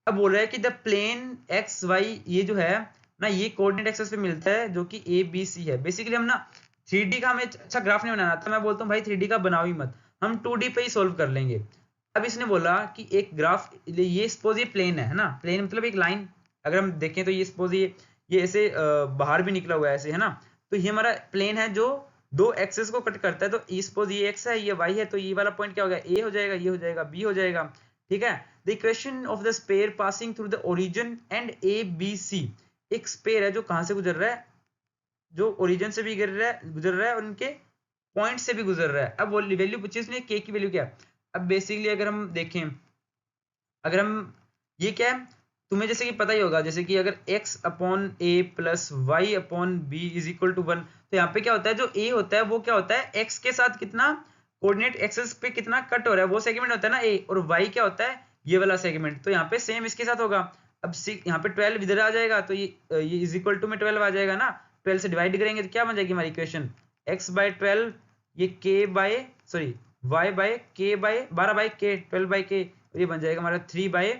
अब बोल रहा है कि द प्लेन एक्स वाई, ये जो है ना, ये कोऑर्डिनेट एक्सिस पे मिलता है जो कि ए बी सी है। बेसिकली हम ना 3D का हमें अच्छा ग्राफ नहीं बनाना था, मैं बोलता हूँ भाई 3D का बनाओ ही मत, हम 2D पे ही सोल्व कर लेंगे। अब इसने बोला कि एक ग्राफ, ये सपोज ये प्लेन है ना, प्लेन मतलब एक लाइन, अगर हम देखें तो ये सपोज ये ऐसे बाहर भी निकला हुआ है ऐसे, है ना। तो ये हमारा प्लेन है जो दो एक्सेस को कट करता है। तो सपोज ये एक्स है, ये वाई है, तो ये वाला पॉइंट क्या होगा, ए हो जाएगा, ये हो जाएगा, बी हो जाएगा, ठीक है। The equation of the sphere passing through the origin and A B C, एक स्पेयर है जो कहां से गुजर रहा है, जो ओरिजिन से भी गुजर रहा है और इनके पॉइंट से भी गुजर रहा है। अब वो वैल्यू पूछी इसने, के की वैल्यू क्या है। अब बेसिकली अगर हम देखें, अगर हम ये क्या है, तुम्हें जैसे कि पता ही होगा, जैसे कि अगर x upon a plus Y upon B is equal to 1, तो यहाँ पे क्या होता है, जो a होता है वो क्या होता है, x के साथ कितना कोऑर्डिनेट एक्सिस पे कितना कट हो रहा है, वो सेगमेंट होता है ना a, और y क्या होता है, ये वाला सेगमेंट। तो यहाँ पे सेम इसके साथ होगा। अब यहाँ पे 12 इधर आ जाएगा, तो ये इज इक्वल टू में 12 आ जाएगा ना, 12 से डिवाइड करेंगे तो क्या बन जाएगी हमारी इक्वेशन, x बाई 12, ये k by sorry y by k by 12 by k, 12 by k, ये बन जाएगा हमारा 3 बाय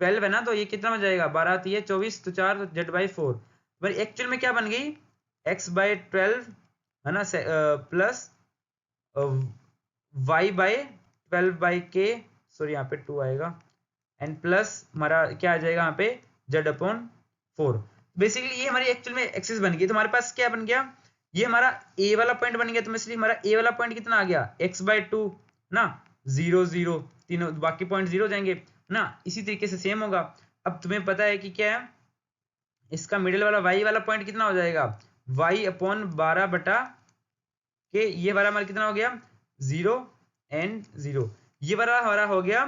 12 है ना। तो ये कितना बन जाएगा, 12 आती है 24, तो 4, तो जेड बाई 4। पर एक्चुअल में क्या बन गई, x बाई 12 है ना, plus y by 12 by k, sorry यहाँ पे 2 आएगा, एंड प्लस हमारा क्या आ जाएगा यहाँ पे, z अपॉन 4। बेसिकली ये हमारी एक्चुअल में एक्सिस बन गई। तो हमारे पास क्या बन गया, ये हमारा a वाला पॉइंट बन गया। तो इसलिए हमारा a वाला पॉइंट कितना आ गया, x बाई 2 ना, 0 0, तीनों बाकी पॉइंट 0 जाएंगे ना। इसी तरीके से सेम होगा। अब तुम्हें पता है कि क्या है, इसका मिडिल वाला y वाला पॉइंट कितना हो जाएगा, y अपॉन 12 बटा के, ये वाला हमारा कितना हो गया, 0 एंड 0। ये वाला हमारा हो गया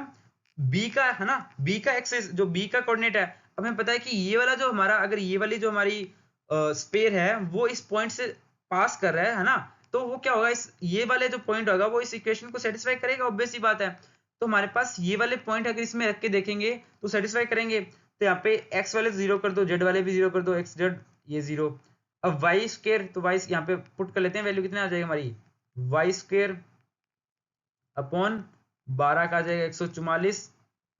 b का, है ना, b का एक्सिस, जो b का कोऑर्डिनेट है। अब हमें पता है कि ये वाला जो हमारा, अगर ये वाली जो हमारी स्पेयर है वो इस पॉइंट से पास कर रहा है ना, तो वो क्या होगा, इस ये वाले जो पॉइंट होगा वो इस इक्वेशन को सेटिस्फाई करेगा, ऑब्वियस सी बात है। तो हमारे पास ये वाले पॉइंट अगर इसमें रख के देखेंगे तो सेटिस्फाई करेंगे। तो यहाँ पे x वाले 0 कर दो, z वाले भी 0 कर दो, x z ये 0। अब वाई स्क्र, तो वाई यहाँ पे पुट कर लेते हैं, वैल्यू कितने आ जाएगी हमारी, वाई स्क्र अपॉन 12 का आ जाएगा 144,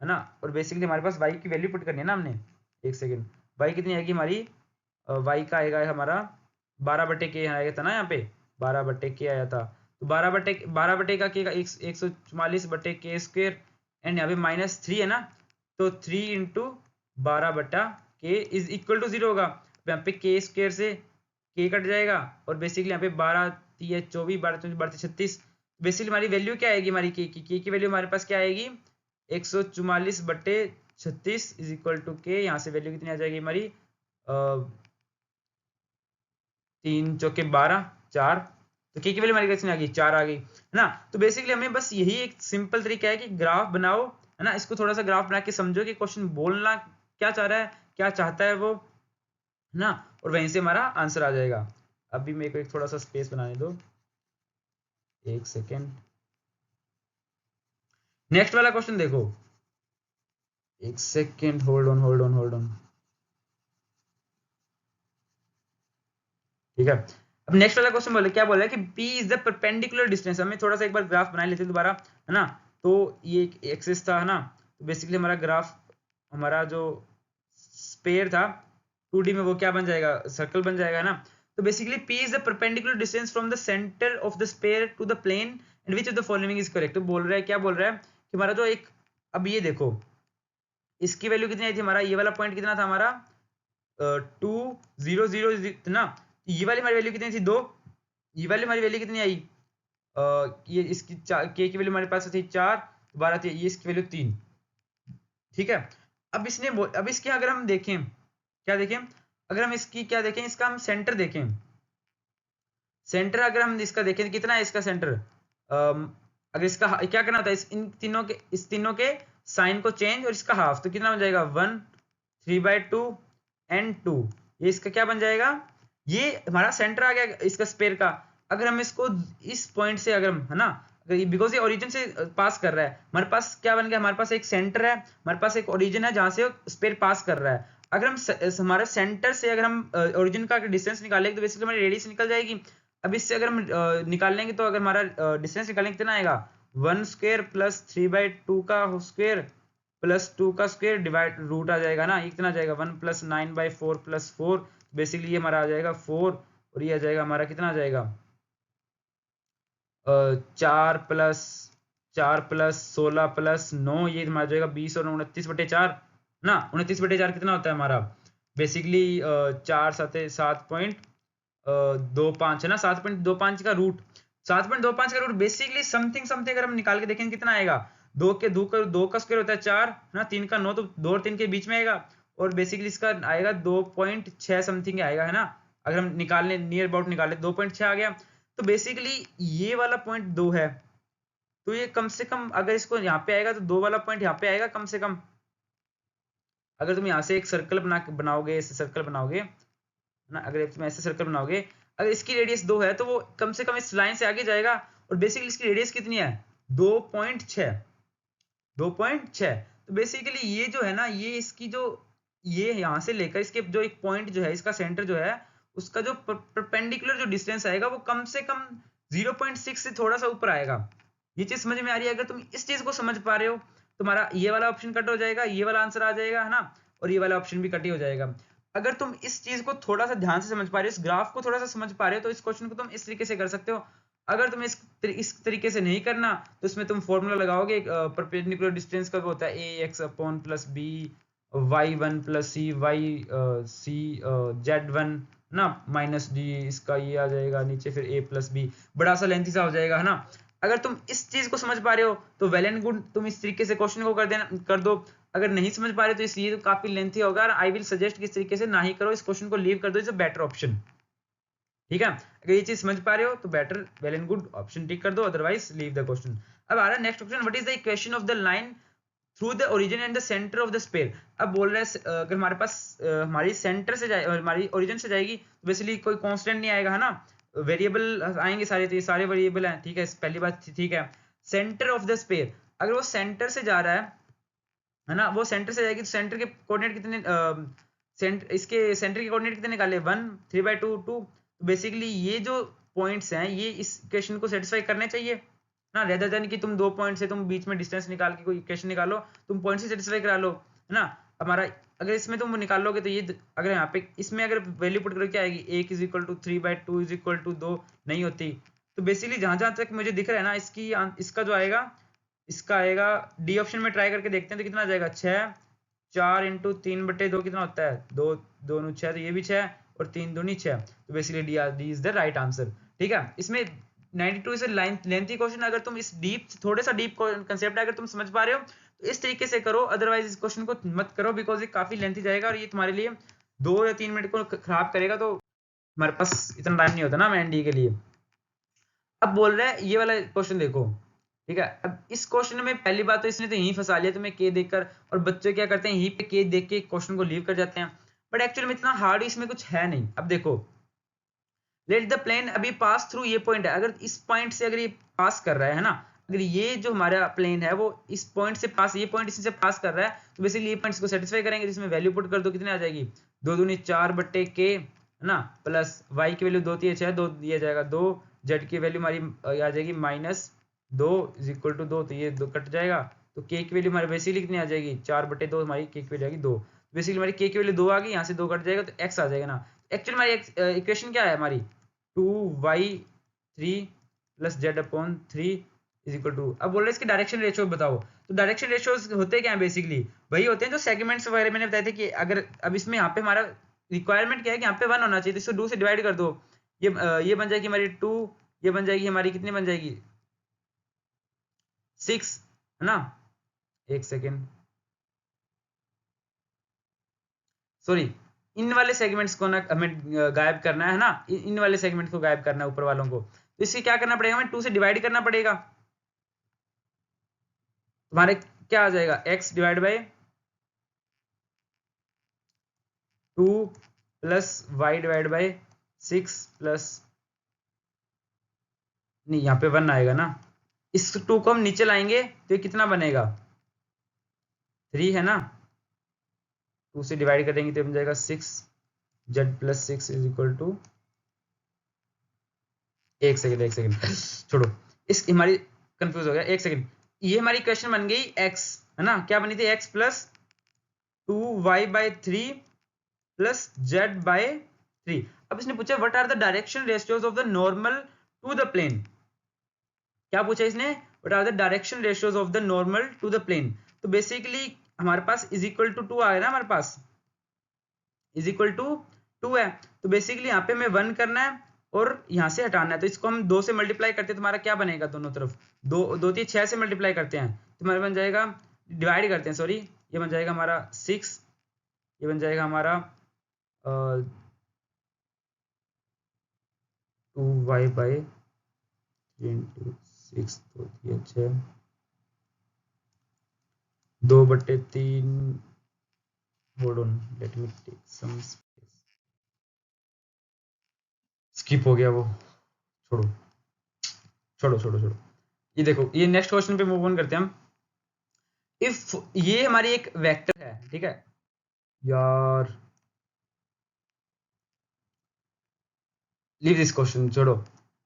है ना। और बेसिकली हमारे पास y की वैल्यू पुट करनी है ना हमने, एक सेकेंड, y कितनी आएगी हमारी, y का आएगा हमारा 12 बटे के आया था ना, यहाँ पे 12 बटे के आया था। तो 12 बटे का के का 144 बटे के स्क्र, एंड यहाँ पे -3 है ना, तो 3 इंटू 12 बटा के इज इक्वल टू 0 होगा। यहाँ पे के स्क्र से के कट जाएगा, और बेसिकली यहाँ पे 12 3 24, 12 24 36। बेसिकली हमारी वैल्यू क्या आएगी, हमारी के की वैल्यू हमारे पास क्या आएगी, 144 बटे 36 इज इक्वल टू के। यहाँ से वैल्यू कितनी आ जाएगी हमारी, 3 चौके 12, 4। तो के की वैल्यू हमारी कितनी आ गई, 4 आ गई, है ना। तो बेसिकली हमें बस यही एक सिंपल तरीका है कि ग्राफ बनाओ, है ना, इसको थोड़ा सा ग्राफ बना के समझो कि क्वेश्चन बोलना क्या चाह रहा है, क्या चाहता है वो, है ना, और वहीं से हमारा आंसर आ जाएगा। अभी मेरे को एक थोड़ा सा स्पेस बनाने दो, एक सेकेंड। नेक्स्ट वाला क्वेश्चन देखो, एक सेकेंड, होल्ड ऑन। ठीक है, अब नेक्स्ट वाला क्वेश्चन बोले, क्या बोला है कि P is the perpendicular distance. हमें थोड़ा सा एक बार ग्राफ बना लेते हैं दोबारा, है ना। तो ये एक एक्सिस था, है ना, तो बेसिकली हमारा ग्राफ, हमारा जो स्पेयर था 2D में, वो क्या बन जाएगा, सर्कल बन जाएगा ना। तो basically P is the perpendicular distance from the centre of the sphere to the plane and which of the following is correct. तो बोल रहा है, क्या बोल रहा है कि हमारा जो एक, अब ये देखो इसकी वैल्यू कितनी आई थी, हमारा ये वाला पॉइंट कितना था हमारा, 2 0 0 ना, ये वाली हमारी वैल्यू कितनी थी, 2, ये वाली हमारी वैल्यू कितनी आई, ये इसकी के की वैल्यू हमारे पास थी 4, 12 थी, ये इसकी वैल्यू 3। ठीक है, अब इसके अगर हम देखें, क्या देखें, अगर हम इसकी क्या देखें, इसका हम सेंटर देखें, सेंटर अगर हम इसका देखें तो कितना है इसका सेंटर, अगर इसका क्या करना होता है, इस तीनों के साइन को चेंज और इसका हाफ, तो कितना बन जाएगा 1, 3/2 एंड 2, ये इसका क्या बन जाएगा, ये हमारा सेंटर आ गया इसका स्पेयर का। अगर हम इसको इस पॉइंट से अगर हम, है ना, बिकॉज ये ओरिजिन से पास कर रहा है, हमारे पास क्या बन गया, हमारे पास एक सेंटर है, हमारे पास एक ओरिजिन है जहां से स्पेयर पास कर रहा है। अगर हम हमारे सेंटर से अगर हम ओरिजिन का डिस्टेंस निकालेंगे तो बेसिकली हमारी रेडियस निकल जाएगी। अब इससे अगर हम निकाल लेंगे तो अगर हमारा डिस्टेंस निकालेंगे कितना आएगा, 1 स्क्वायर प्लस 3/2 का स्क्वायर प्लस 2 का स्क्वायर डिवाइड रूट आ जाएगा ना, ये कितना आ जाएगा 1 प्लस 9/4 प्लस 4, बेसिकली ये हमारा आ जाएगा 4, और ये आ जाएगा हमारा कितना आ जाएगा 4 प्लस 16 प्लस 9, ये हमारा जाएगा 20 और 29/4 ना, 29/4 कितना होता है हमारा, बेसिकली 4 7.25 है ना, 7.25 का रूट, 7.25 का रूट बेसिकली समथिंग समथिंग अगर हम निकाल के देखें कितना आएगा, 2 का स्क्वायर होता है 4 है ना, 3 का 9, तो 2 और 3 के बीच में आएगा, और बेसिकली इसका आएगा 2.6 समथिंग आएगा, है ना, अगर हम निकालने नियर अबाउट निकाले 2.6 आ गया। तो बेसिकली ये वाला पॉइंट 2 है, तो ये कम से कम अगर इसको यहाँ पे आएगा तो 2 वाला पॉइंट यहाँ पे आएगा कम से कम। अगर तुम यहाँ से एक सर्कल बनाओगे, ऐसे सर्कल बनाओगे ना, अगर तुम ऐसे सर्कल बनाओगे, अगर इसकी रेडियस 2 है तो वो कम से कम इस लाइन से आगे जाएगा, और बेसिकली इसकी रेडियस कितनी है 2.6, 2.6। तो बेसिकली ये जो है ना, ये इसकी जो, ये यहाँ से लेकर इसके जो एक पॉइंट जो है, इसका सेंटर जो है, उसका जो परपेंडिकुलर जो डिस्टेंस आएगा वो कम से कम 0.6 से थोड़ा सा ऊपर आएगा। ये चीज समझ में आ रही है, अगर तुम इस चीज को समझ पा रहे हो तुम्हारा ये वाला ऑप्शन कट हो जाएगा, ये वाला आंसर आ जाएगा, है ना, और ये वाला ऑप्शन भी कट ही हो जाएगा। अगर तुम इस चीज को थोड़ा सा ध्यान से समझ पा रहे हो, इस ग्राफ को थोड़ा सा समझ पा रहे हो, तो इस क्वेश्चन को तुम इस तरीके से कर सकते हो। अगर तुम इस तरीके से नहीं करना तो इसमें तुम फॉर्मूला लगाओगे, परपेंडिकुलर डिस्टेंस का होता है ax/b y1 plus c z1 ना माइनस डी, इसका ये आ जाएगा नीचे, फिर a+b, बड़ा सा लेंथी सा हो जाएगा, है ना। अगर तुम इस चीज को समझ पा रहे हो तो वेल एंड गुड, तुम इस तरीके से क्वेश्चन को कर दो। अगर नहीं समझ पा रहे तो इसलिए तो काफी लेंथी होगा, आई विल सजेस्ट कि इस तरीके से ना ही करो, इस क्वेश्चन को लीव कर दो, इज अ बेटर ऑप्शन। ठीक है, अगर ये चीज समझ पा रहे हो तो better, well and good option tick कर दो, अदरवाइज लीव द क्वेश्चन। अब आ रहा है next question, what is the equation of the line through the origin and the centre of the sphere. अब बोल रहा है अगर हमारे पास हमारी सेंटर से जाए, हमारी ओरिजिन से जाएगी तो बेसिकली कोई कांस्टेंट नहीं आएगा, है ना, वेरिएबल आएंगे सारे, तो ये सारे वेरिएबल हैं, ठीक है, पहली बात ठीक है। सेंटर ऑफ द स्पेयर, अगर वो सेंटर से जा रहा है ना, वो सेंटर से जाएगी तो सेंटर के कोऑर्डिनेट कितने, इसके सेंटर के कोऑर्डिनेट कितने निकाले 1, 3/2, 2। तो बेसिकली ये जो पॉइंट्स हैं ये इस इक्वेशन को सेटिस्फाई करने चाहिए ना, रेदर देन कि तुम 2 पॉइंट से तुम बीच में डिस्टेंस निकाल के कोई इक्वेशन निकालो, तुम पॉइंट से सेटिस्फाई करा लो, है ना। हमारा अगर इसमें तुम निकाल लोगे तो ये अगर यहाँ पे इसमें अगर वैल्यू पुट करो क्या आएगी, 1 = 3/2 = 2 नहीं होती। तो बेसिकली जहां जहां तक मुझे दिख रहा है ना, इसका जो आएगा, इसका आएगा डी ऑप्शन में ट्राई करके देखते हैं तो कितना आ जाएगा 6, 4 × 3/2 कितना होता है 2, 2 × 6, तो ये भी 6 और 3 दूनी 6, तो basically D is the right answer. ठीक है, इसमें 92 इज लेंथी क्वेश्चन, अगर तुम इस थोड़ा सा डीप कंसेप्ट है, अगर तुम समझ पा रहे हो तो इस तरीके से करो, अदरवाइज इस क्वेश्चन को मत करो, बिकॉज ये काफी लेंथी जाएगा और ये तुम्हारे लिए 2 या 3 मिनट को खराब करेगा, तो हमारे पास इतना टाइम नहीं होता ना एनडी के लिए। अब बोल रहा है ये वाला क्वेश्चन देखो, ठीक है। अब इस क्वेश्चन में पहली बात तो इसने तो यही फंसा लिया तुम्हें के देखकर, और बच्चे क्या करते हैं यहीं पे के देख के क्वेश्चन को लीव कर जाते हैं, बट एक्चुअली में इतना हार्ड इसमें कुछ है नहीं। अब देखो, लेट द प्लेन अभी पास थ्रू ये पॉइंट है, अगर इस पॉइंट से अगर ये पास कर रहा है ना, अगर ये जो हमारा प्लेन है वो इस पॉइंट से पास, ये पॉइंट इससे पास कर रहा है, तो बेसिकली ये पॉइंट्स को सेटिस्फाई करेंगे, जिसमें वैल्यू पुट कर दो, कितने आ जाएगी 2 दूनी 4/k, है ना, प्लस y की वैल्यू 2 3 6 2 दिया जाएगा 2, z की वैल्यू हमारी आ जाएगी -2 = 2, तो ये 2 कट जाएगा, तो k की वैल्यू हमारी बेसिकली कितनी आ जाएगी 4/2, हमारी k की वैल्यू आ जाएगी 2, बेसिकली हमारी k की वैल्यू 2 आ गई, यहाँ से 2 कट जाएगा तो x आ जाएगा ना। एक्चुअली हमारी इक्वेशन क्या है हमारी 2y3 + z/3 = 2। अब बोल रहे हैं इसके डायरेक्शन रेशियो बताओ, तो डायरेक्शन रेशियोज होते क्या है, बेसिकली वही होते हैं जो सेगमेंट्स वगैरह मैंने बताए थे कि अगर अब इसमें यहाँ पे हमारा रिक्वायरमेंट क्या है कि यहाँ पे 1 होना चाहिए, तो इसको 2 से डिवाइड कर दो, ये बन जाएगी हमारी 2, ये बन जाएगी हमारी कितनी बन जाएगी 6, है ना। एक सेकेंड, सॉरी, इन वाले सेगमेंट्स को ना हमें गायब करना है ना, इन वाले सेगमेंट्स को गायब करना है ऊपर वालों को। तो इससे क्या करना पड़ेगा, हमें 2 से डिवाइड करना पड़ेगा। तुम्हारे क्या आ जाएगा, x divide by 2 plus Y divide by 6 plus, नहीं यहाँ पे 1 आएगा ना, इस 2 को हम नीचे लाएंगे तो ये कितना बनेगा 3, है ना। 2 से डिवाइड करेंगे तो बन जाएगा 6 z plus 6 is equal to, एक सेकेंड छोड़ो, इस हमारी कंफ्यूज हो गया, एक सेकेंड। ये हमारी इक्वेशन बन गई x, है ना, क्या बनी थी x plus 2y by 3 plus z by 3। अब इसने पूछा what are the direction ratios of the normal to the plane. क्या पूछा इसने, what are the direction ratios of the normal to the plane. तो बेसिकली हमारे पास इज इक्वल टू 2 आ गया ना, हमारे पास इज इक्वल टू 2 है। तो बेसिकली यहाँ पे हमें 1 करना है और यहाँ से हटाना है, तो इसको हम 2 से मल्टीप्लाई करते हैं, तुम्हारा क्या बनेगा दोनों तरफ, 2 3 6 से मल्टीप्लाई करते हैं, तुम्हारा बन जाएगा, डिवाइड करते हैं सॉरी, ये बन जाएगा हमारा 6, ये बन जाएगा हमारा 2y बाई 3 इंटू 6, तो ये 6, 2/3, hold on let me take some space, skip हो गया वो, छोड़ो छोड़ो छोड़ो छोड़ो। ये देखो, ये नेक्स्ट क्वेश्चन पे मूव ऑन करते हैं हम। इफ ये हमारी एक वेक्टर है, ठीक है यार, लीव दिस क्वेश्चन, छोड़ो।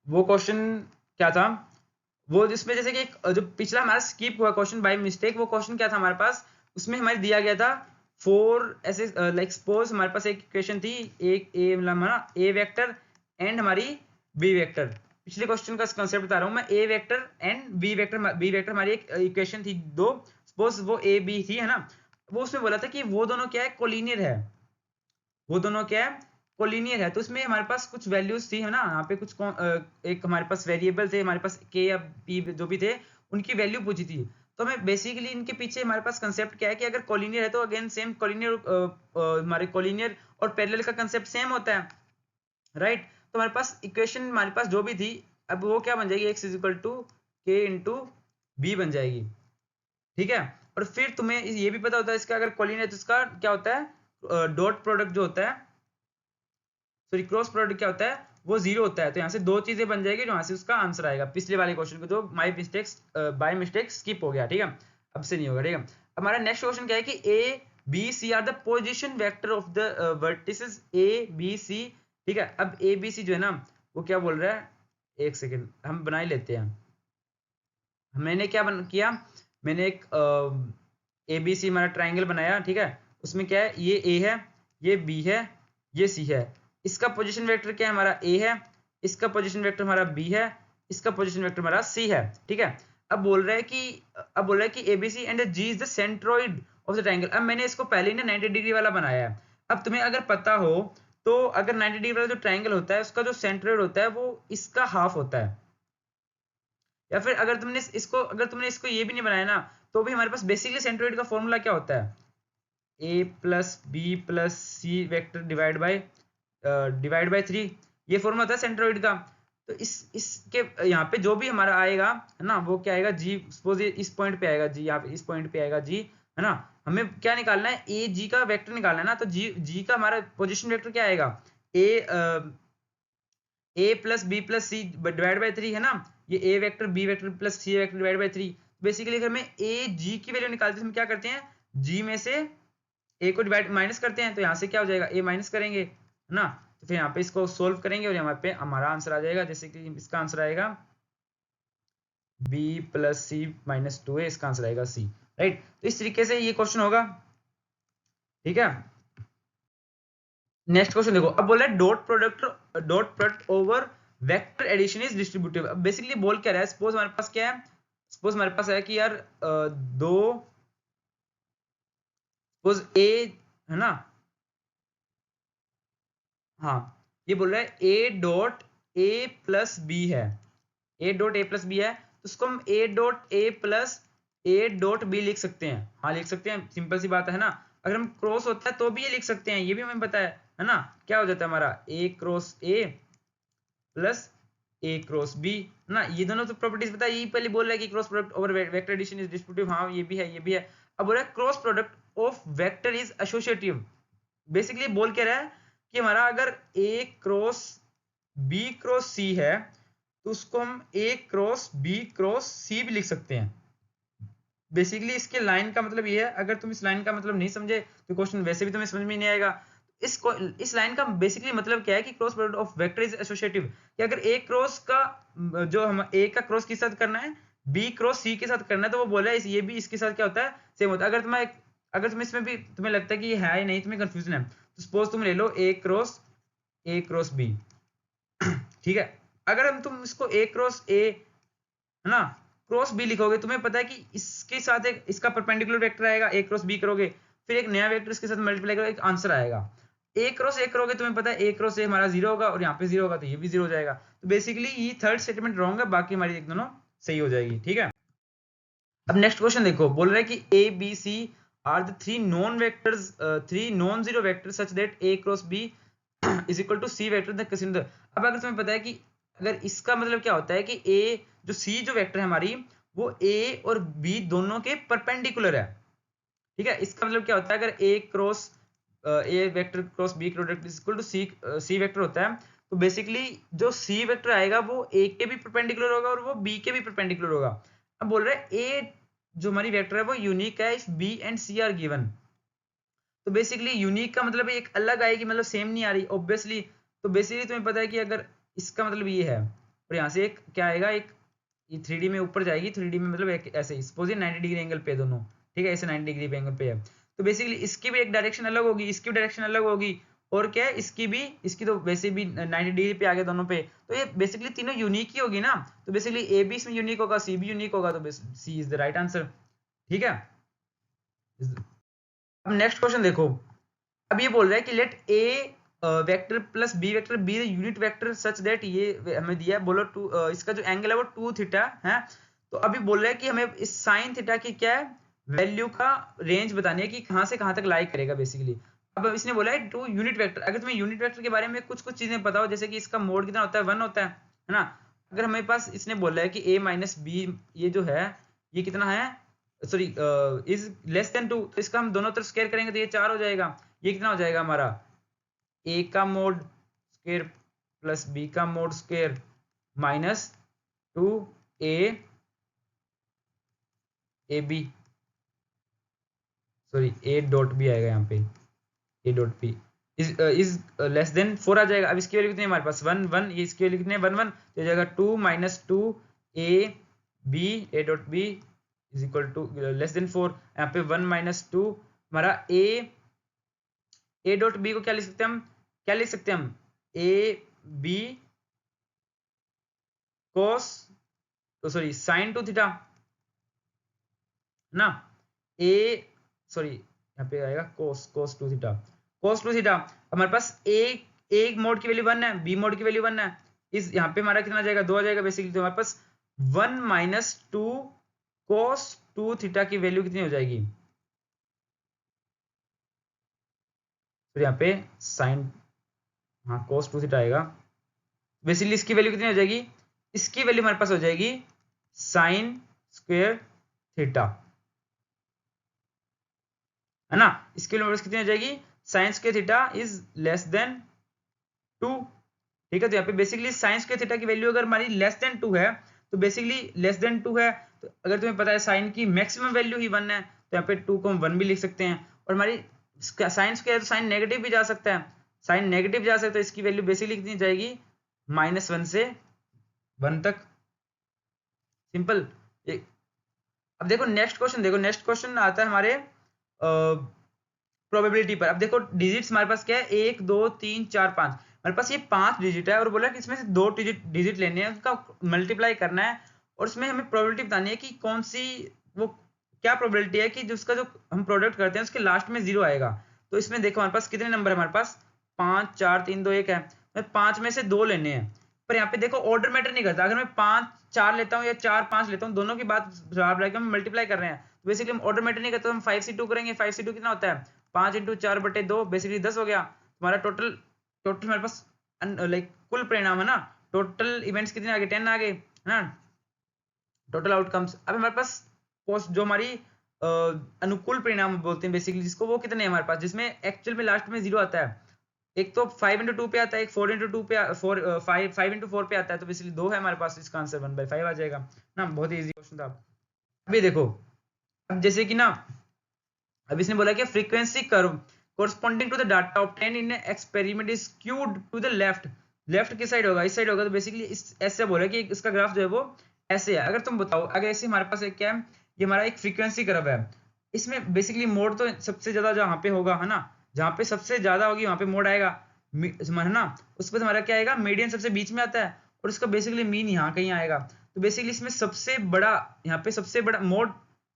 वो क्वेश्चन क्या था, वो जिसमें जैसे कि एक जो पिछला हमारा स्किप हुआ क्वेश्चन बाय मिस्टेक, वो क्वेश्चन क्या था हमारे पास, उसमें हमारे दिया गया था 4 ऐसे, लाइक सपोज हमारे पास एक इक्वेशन थी, एक ए मतलब हमारा ए वेक्टर एंड हमारी बी वेक्टर। पिछले क्वेश्चन का कंसेप्ट बता रहा हूँ मैं, ए वेक्टर एंड बी वेक्टर हमारी एक इक्वेशन थी 2, सपोज वो ए बी थी, है ना। वो उसमें बोला था कि वो दोनों क्या है, कोलिनियर है, वो दोनों क्या है, कोलिनियर है। तो इसमें हमारे पास कुछ वैल्यूज थी, है ना, यहाँ पे कुछ एक हमारे पास वेरिएबल थे, हमारे पास के या पी जो भी थे, उनकी वैल्यू पूछी थी। तो हमें बेसिकली इनके पीछे हमारे पास कंसेप्ट क्या है कि अगर कोलिनियर है तो अगेन सेम कोलिनियर, हमारे कोलिनियर और पैरेलल का कंसेप्ट सेम होता है, राइट। तो हमारे पास इक्वेशन हमारे पास जो भी थी, अब वो क्या बन जाएगी, एक्स इज इक्वल टू के इंटू बी बन जाएगी, ठीक है। और फिर तुम्हें ये भी पता होता है इसका अगर कोलिनियर है तो इसका क्या होता है, डॉट प्रोडक्ट जो होता है, सॉरी क्रॉस प्रोडक्ट क्या होता है, वो 0 होता है। तो यहाँ से 2 चीजें बन जाएगी, यहाँ से उसका आंसर आएगा। पिछले वाले क्वेश्चन को जो बाय मिस्टेक स्किप हो गया, ठीक है, अब से नहीं होगा, ठीक है। हमारा नेक्स्ट क्वेश्चन क्या है कि A B C are the position vector of the vertices A B C, ठीक है। अब ए बी सी जो है ना, वो क्या बोल रहा है, एक सेकेंड हम बना ही लेते हैं। मैंने क्या किया, मैंने एक ए बी सी हमारा ट्राइंगल बनाया, ठीक है। उसमें क्या है, ये ए है, ये बी है, ये सी है। इसका पोजीशन वेक्टर क्या है, हमारा ए है, इसका पोजीशन वेक्टर हमारा बी है, इसका पोजीशन वेक्टर हमारा सी है, ठीक है। अब बोल रहा है कि ABC and G is the centroid of the triangle. अब मैंने इसको पहले ही ना 90 डिग्री वाला बनाया है। अब तुम्हें अगर पता हो तो अगर 90 डिग्री वाला जो ट्रायंगल होता है उसका जो सेंट्रोइड होता है वो इसका हाफ होता है। या फिर अगर तुमने इसको ये भी नहीं बनाया ना, तो भी हमारे पास बेसिकली सेंट्रोइड का फॉर्मूला क्या होता है, a plus b plus c vector divide by 3, ये फॉर्मूला होता है सेंट्रोइड का। तो इसके यहाँ पे जो भी हमारा आएगा, है ना, वो क्या आएगा, जी सपोज इस पॉइंट पे आएगा, जी यहाँ पे इस पॉइंट पे आएगा जी, है ना। हमें क्या निकालना है, ए जी का वेक्टर निकालना है ना। तो जी का हमारा पोजीशन वेक्टर क्या आएगा, a plus b plus c divide by 3, है ना। ये a vector b vector plus c vector divide by 3। Basically अगर हमें ए जी की वैल्यू निकालते हैं, हम क्या करते हैं, जी में से ए को डिवाइड माइनस करते हैं, तो यहाँ से क्या हो जाएगा, ए माइनस करेंगे, है ना। तो फिर यहाँ पे इसको सोल्व करेंगे और यहाँ पे हमारा आंसर आ जाएगा। जैसे कि इसका आंसर आएगा बी प्लस सी माइनस 2 है, इसका आंसर आएगा सी, राइट। तो इस तरीके से ये क्वेश्चन होगा, ठीक है। नेक्स्ट क्वेश्चन देखो, अब बोला है dot product over vector addition is distributive. अब बेसिकली बोल क्या रहा है, सपोज हमारे पास क्या है, सपोज हमारे पास है कि यार दो, सपोज ए, है ना, हाँ ये बोल रहा है a dot a plus b है, a dot a plus b है, तो उसको हम a dot a plus a dot b लिख सकते हैं। हाँ लिख सकते हैं, सिंपल सी बात है ना। अगर हम क्रॉस होता है तो भी ये लिख सकते हैं, ये भी हमें पता है ना। क्या हो जाता है हमारा a cross a plus a cross b ना, ये दोनों तो प्रॉपर्टीज पता है। ये पहले बोल रहा है कि cross product over vector addition is distributive, हाँ ये भी है ये भी है। अब बोल रहा है cross product of vector is associative. Basically बोल क्या रहा है कि हमारा अगर ए क्रॉस बी क्रॉस सी है तो उसको हम ए क्रॉस बी क्रॉस सी भी लिख सकते हैं। बेसिकली इसके लाइन का मतलब ये है, अगर तुम इस लाइन का मतलब नहीं समझे तो क्वेश्चन वैसे भी तुम्हें समझ में नहीं आएगा। इस लाइन का बेसिकली मतलब क्या है कि cross product of vector is associative, कि अगर ए क्रॉस का जो हम ए का क्रॉस किस साथ करना है, बी क्रॉस सी के साथ करना है, तो वो बोला है ये भी इसके साथ क्या होता है, सेम होता है। अगर तुम इसमें भी तुम्हें लगता है कि ये है या नहीं, तुम्हें कंफ्यूजन है, तो सपोज तुम ले लो ए क्रॉस बी ठीक है। अगर हम तुम इसको ए क्रॉस ए है ना क्रॉस बी लिखोगे, तुम्हें पता है कि इसके साथ एक इसका परपेंडिकुलर वेक्टर आएगा, ए क्रॉस बी करोगे, फिर एक नया वेक्टर इसके साथ मल्टीप्लाई करोगे, एक आंसर आएगा। ए क्रॉस ए करोगे, तुम्हें पता है ए क्रॉस ए हमारा 0 होगा, और यहाँ पे 0 होगा तो ये भी 0 हो जाएगा। तो बेसिकली ये थर्ड स्टेटमेंट रॉन्ग है, बाकी हमारी एक दोनों सही हो जाएगी। ठीक है, अब नेक्स्ट क्वेश्चन देखो, बोल रहा है कि A B C are the three non zero vectors such that A cross B is equal to C vector the consider. अब अगर तुम्हें पता है कि अगर इसका मतलब क्या होता है कि ए जो सी जो वेक्टर है हमारी, वो ए और बी दोनों के परपेंडिकुलर है। ठीक है, इसका मतलब क्या होता है, अगर a cross a vector cross b vector is equal to C vector होता है, तो बेसिकली जो सी वेक्टर आएगा वो ए के भी परपेंडिकुलर होगा और वो बी के भी परपेंडिकुलर होगा। अब बोल रहे हैं ए जो हमारी वेक्टर है वो यूनिक है if B and C are given. तो बेसिकली यूनिक का मतलब एक अलग आएगी, मतलब सेम नहीं आ रही ऑब्वियसली। तो बेसिकली तुम्हें पता है कि अगर इसका मतलब ये है, और यहाँ से एक क्या आएगा, एक ये 3D में ऊपर जाएगी, 3D में मतलब एक ऐसे ही सपोज ये 90 डिग्री एंगल पे दोनों, ठीक है, ऐसे 90 डिग्री पे एंगल पे है, तो बेसिकली इसकी भी एक डायरेक्शन अलग होगी, इसकी भी डायरेक्शन अलग होगी, और क्या है इसकी तो वैसे भी 90 डिग्री पे आ गए दोनों पे, तो ये बेसिकली तीनों यूनिक ही होगी ना। तो बेसिकली ए भी इसमें यूनिक होगा, सी भी यूनिक होगा, तो सी इज द राइट आंसर। ठीक है, अब नेक्स्ट क्वेश्चन देखो। अब ये बोल रहा है कि let A vector plus B vector B unit vector such that, ये हमें दिया है, बोलो इसका जो एंगल है वो 2 थीटा है। तो अभी बोल रहा है कि हमें इस साइन थीटा की क्या है वैल्यू का रेंज बतानी है कि कहां से कहां तक लाई करेगा बेसिकली। अब इसने बोला है 2 यूनिट वेक्टर, अगर तुम्हें यूनिट वेक्टर के बारे में कुछ चीजें पता हो, जैसे कि इसका मोड कितना होता है, 1 होता है ना। अगर हमारे पास इसने बोला है कि a माइनस बी ये जो है ये कितना है, सॉरी इज लेस देन 2, तो इसका हम दोनों तरफ स्क्वायर करेंगे तो ये 4 हो जाएगा। ये कितना हो जाएगा हमारा, ए का मोड स्क्वायर प्लस बी का mod square minus 2 A B, sorry A dot B आएगा यहाँ पे, A dot B is less than 4 आ जाएगा। अब इसकी वैल्यू कितनी है हमारे पास 1 1, ये इसकी वैल्यू कितनी है 1 1, तो हो जाएगा 2 minus 2 A B A dot B is equal to less than 4। यहाँ पे 1 माइनस 2 हमारा ए डॉट बी को क्या लिख सकते हैं हम, क्या लिख सकते हैं हम, ए बी कोस तो सॉरी साइन 2 थीटा ना, ए सॉरी यहाँ पे आएगा कोस 2 थीटा, कोस 2 थीटा। हमारे पास ए मोड की वैल्यू 1 है, बी मोड की वैल्यू 1 है, इस यहाँ पे हमारा कितना आ जाएगा 2 आ जाएगा बेसिकली। तो हमारे पास 1 माइनस 2 कोस 2 थीटा की वैल्यू कितनी हो जाएगी, तो यहाँ पे साइन हाँ कोस 2 थीटा आएगा। बेसिकली इसकी वैल्यू कितनी हो जाएगी, इसकी वैल्यू हमारे पास हो जाएगी साइन स्क्वायर थीटा, है ना। इसकी वैल्यू कितनी हो जाएगी, sine square theta is less then 2। ठीक है, तो यहाँ पे बेसिकली साइन स्क्वायर थीटा की वैल्यू अगर हमारी लेस देन 2 है, तो बेसिकली लेस देन 2 है, तो अगर तुम्हें पता है साइन की मैक्सिमम वैल्यू ही 1 है, तो यहाँ पे 2 को हम 1 भी लिख सकते हैं। और हमारी साइन स्क्वायर तो साइन नेगेटिव भी जा सकता है, साइन नेगेटिव जा सकता है, इसकी वैल्यू बेसिकली कितनी जाएगी -1 से 1 तक, सिंपल। अब देखो नेक्स्ट क्वेश्चन, देखो नेक्स्ट क्वेश्चन आता है हमारे प्रोबेबिलिटी पर। अब देखो डिजिट्स हमारे पास क्या है 1 2 3 4 5, हमारे पास ये 5 डिजिट है, और बोला कि इसमें से 2 डिजिट लेने हैं, उसका मल्टीप्लाई करना है, और उसमें हमें प्रोबेबिलिटी बतानी है कि कौन सी वो क्या प्रोबेबिलिटी है कि जिसका जो हम प्रोडक्ट करते हैं उसके लास्ट में 0 आएगा। तो इसमें देखो हमारे पास कितने नंबर है, हमारे पास 5 4 3 2 1 है, मैं 5 में से 2 लेने हैं। पर यहाँ पे देखो ऑर्डर मैटर नहीं करता, अगर मैं 5 4 लेता हूँ या 4 5 लेता हूँ, दोनों की बात बराबर है कि हम मल्टीप्लाई कर रहे हैं, तो बेसिकली हम ऑर्डर मैटर नहीं करता, तो हम 5c2 करेंगे। 5c2 कितना होता है 5 × 4/2, बेसिकली 10 हो गया। हमारा टोटल हमारे पास लाइक कुल परिणाम है ना, टोटल इवेंट्स कितने आ गए 10 आ गए है ना, टोटल आउटकम्स। अब हमारे पास पोस्ट जो हमारी अनुकूल परिणाम बोलते हैं बेसिकली जिसको, वो कितने हैं हमारे पास, जिसमें एक्चुअल में लास्ट में 0 आता है। एक तो 5 × 2 पे आता है, एक 4 × 2 पे 5 × 4 पे आता है, तो बेसिकली 2 है हमारे पास, इसका आंसर 1/5 आ जाएगा ना। बहुत ही इजी क्वेश्चन था। अभी देखो, अब जैसे कि ना, अब इसने बोला कि frequency curve corresponding to the data obtained in an experiment is skewed to the left। Left किस साइड होगा, इस साइड होगा, तो बेसिकली इस ऐसे बोला कि इसका ग्राफ जो है वो ऐसे है। अगर तुम बताओ, अगर ऐसे हमारे पास एक क्या है, ये हमारा एक फ्रीक्वेंसी कर्व है, इसमें बेसिकली मोड तो सबसे ज्यादा जहाँ पे होगा है ना, जहाँ पे सबसे ज्यादा होगी वहां पे मोड आएगा है ना, उसके बाद हमारा क्या आएगा, मीडियन सबसे बीच में आता है, और इसका बेसिकली मीन यहाँ कहीं आएगा। तो बेसिकली इसमें सबसे बड़ा, यहाँ पे सबसे बड़ा मोड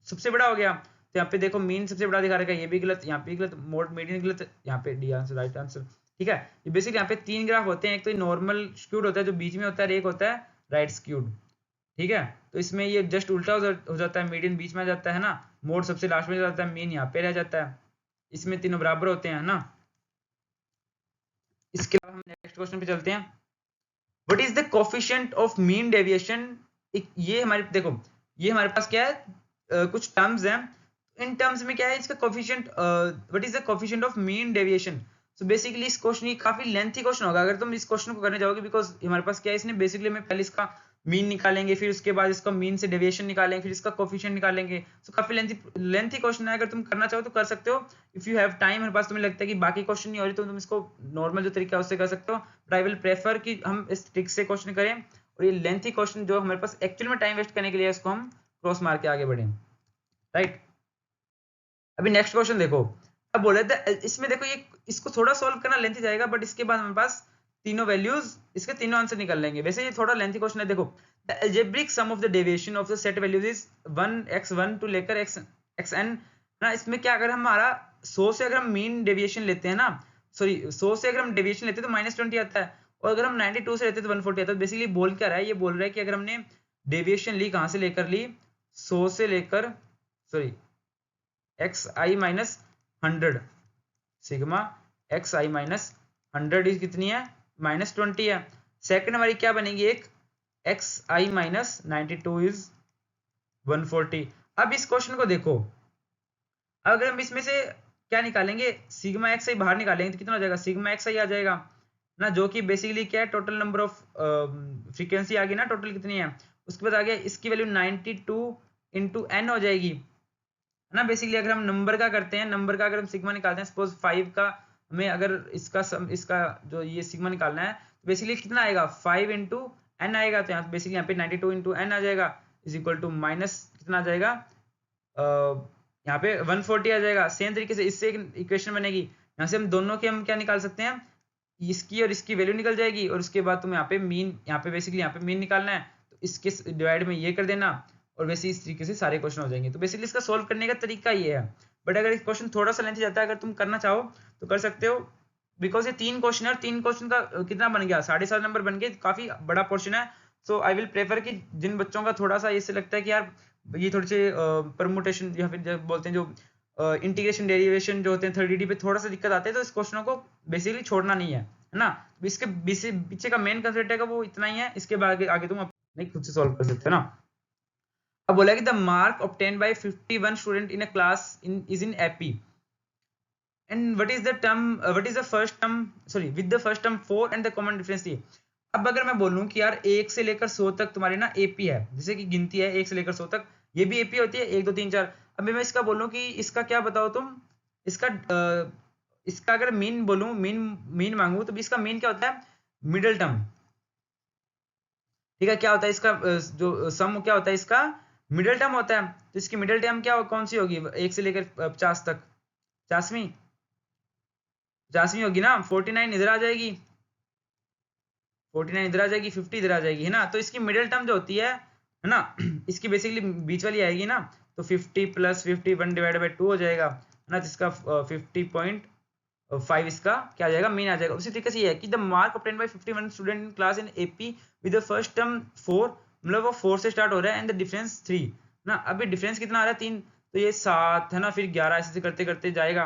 सबसे बड़ा हो गया, तो यहाँ पे देखो मीन सबसे बड़ा दिखा रखा है, ये भी गलत, यहाँ पे गलत, मोड मीडियन गलत, यहाँ पे डी आंसर राइट आंसर। ठीक है, ये बेसिकली यहाँ पे 3 ग्राफ होते हैं, एक तो नॉर्मल स्क्यूड होता है जो बीच में होता है, और एक होता है राइट स्क्यूड। ठीक है, तो इसमें ये जस्ट उल्टा हो जाता है, मीडियन बीच में आ जाता है ना, मोड सबसे लास्ट में जाता है, मीन यहाँ पे रह जाता है, इसमें तीनों बराबर होते हैं ना। इसके बाद हम नेक्स्ट क्वेश्चन पे चलते हैं। What is the coefficient of mean deviation. ये हमारे देखो, ये हमारे पास क्या है, कुछ टर्म्स हैं, इन टर्म्स में क्या है इसका coefficient, what is the coefficient of mean deviation. So basically इस क्वेश्चन, ये काफी लेंथी क्वेश्चन होगा अगर तुम इस क्वेश्चन को करने जाओगे, बिकॉज हमारे पास क्या है, इसने बेसिकली में पहले इसका मीन निकालेंगे, फिर उसके बाद इसका मीन से डेविएशन निकालेंगे, फिर इसका कोफिशिएंट निकालेंगे। सो काफी लेंथी क्वेश्चन है, अगर तुम करना चाहो तो कर सकते हो, इफ यू हैव टाइम। मेरे पास तुम्हें लगता है कि बाकी क्वेश्चन नहीं हो रही, तो तुम इसको नॉर्मल जो तरीका है उससे कर सकते हो, बट आई विल प्रेफर कि हम इस ट्रिक से क्वेश्चन करें, और ये लेंथी क्वेश्चन जो हमारे पास एक्चुअल में टाइम वेस्ट करने के लिए, इसको हम क्रॉस मार के आगे बढ़े, राइट। अभी नेक्स्ट क्वेश्चन देखो, अब बोले थे इसमें देखो, ये इसको थोड़ा सॉल्व करना लेंथी जाएगा, बट इसके बाद हमारे पास तीनों वैल्यूज, इसके तीनों आंसर निकल लेंगे। वैसे ये थोड़ा लेंथी क्वेश्चन है। देखो, the algebraic sum of the deviation of the set values is 1x1 to लेकर xn ना। इसमें क्या, अगर हमारा 100 से अगर हम मीन डेविएशन लेते हैं ना, सॉरी 100 से अगर हम डेविएशन लेते हैं तो -20 आता है, और अगर हम 92 से लेते हैं तो 140 आता है। बेसिकली बोल क्या रहा है, ये बोल रहा है कि अगर हमने डेविएशन ली, कहां से लेकर ली, 100 से लेकर, sorry xi minus 100, sigma xi minus 100 is कितनी है, -20 है। सेकंड हमारी क्या बनेगी, एक xi माइनस 92 इज 140। अब इस क्वेश्चन को देखो, अगर हम इसमें से क्या निकालेंगे, सिग्मा xi बाहर निकालेंगे तो कितना हो जाएगा, सिग्मा xi आ जाएगा ना, जो कि बेसिकली क्या है, टोटल नंबर ऑफ फ्रीक्वेंसी आ गई ना, टोटल कितनी है। उसके बाद आ गया इसकी वैल्यू 92 × n हो जाएगी है ना। बेसिकली अगर हम नंबर का करते हैं, नंबर का अगर हम सिग्मा निकालते हैं, सपोज 5 का हमें अगर इसका जो ये सिग्मा निकालना है, तो बेसिकली कितना आएगा, 5 × n आएगा, तो यहाँ बेसिकली यहाँ पे 92 × n आ जाएगा, इज इक्वल टू माइनस कितना आ जाएगा, यहाँ पे 140 आ जाएगा। सेम तरीके से इससे एक इक्वेशन बनेगी, यहाँ से हम दोनों के हम क्या निकाल सकते हैं, इसकी और इसकी वैल्यू निकल जाएगी, और उसके बाद तुम यहाँ पे मीन, यहाँ पे बेसिकली यहाँ पे मीन निकालना है, तो इसके डिवाइड में ये कर देना, और वैसे इस तरीके से सारे क्वेश्चन हो जाएंगे। तो बेसिकली इसका सॉल्व करने का तरीका ये है, बट अगर क्वेश्चन थोड़ा सा लेंथी जाता है, अगर तुम करना चाहो तो कर सकते हो, बिकॉज ये 3 क्वेश्चन है, और 3 क्वेश्चन का कितना बन गया, 7.5 नंबर बन गए, काफी बड़ा पोर्शन है। सो आई विल प्रेफर कि जिन बच्चों का थोड़ा सा इससे लगता है कि यार ये थोड़ी सी परमुटेशन या फिर बोलते हैं जो इंटीग्रेशन डेरिवेशन जो होते हैं 3D पे थोड़ा सा दिक्कत आते हैं, तो इस क्वेश्चनों को बेसिकली छोड़ना नहीं है ना। इसके पीछे का मेन कंसेप्ट है वो इतना ही है, इसके बाद आगे तुम नहीं खुद से सॉल्व कर सकते हो ना। अब बोला कि the mark obtained by 51 student in a class is in AP, and what is the term, what is the first term, sorry with the first term 4 and the common difference थी। अब अगर मैं बोलूं कि यार 1 से लेकर 100 तक तुम्हारी ना एपी है, जैसे कि गिनती है 1 से लेकर 100 तक, ये भी एपी होती है 1 2 3 4। अब मैं इसका बोलूं कि इसका क्या बताओ तुम, इसका अगर मीन बोलूं, मीन मांगू, तो इसका मीन क्या होता है, मिडिल टर्म। ठीक है, क्या होता है इसका जो सम क्या होता है, इसका मिडिल टर्म होता है। तो इसकी मिडिल टर्म क्या कौन सी होगी, 1 से लेकर 50 तक, 50वीं होगी ना, 49 इधर आ जाएगी, 49 इधर आ जाएगी, 50 इधर आ जाएगी है ना। तो इसकी मिडिल टर्म जो होती है ना, इसकी बेसिकली बीच वाली आएगी ना, तो 50 + 50 1/2 हो जाएगा है ना, जिसका 50.5 5 इसका क्या आ जाएगा, मीन आ जाएगा। उसी तरीके से ये है कि the mark obtained by 51 student in class in AP with the first term 4, मतलब वो 4 से स्टार्ट हो रहा है एंड द डिफरेंस 3 ना। अभी डिफरेंस कितना आ रहा है 3, तो ये 7 है ना, फिर 11 ऐसे करते करते जाएगा।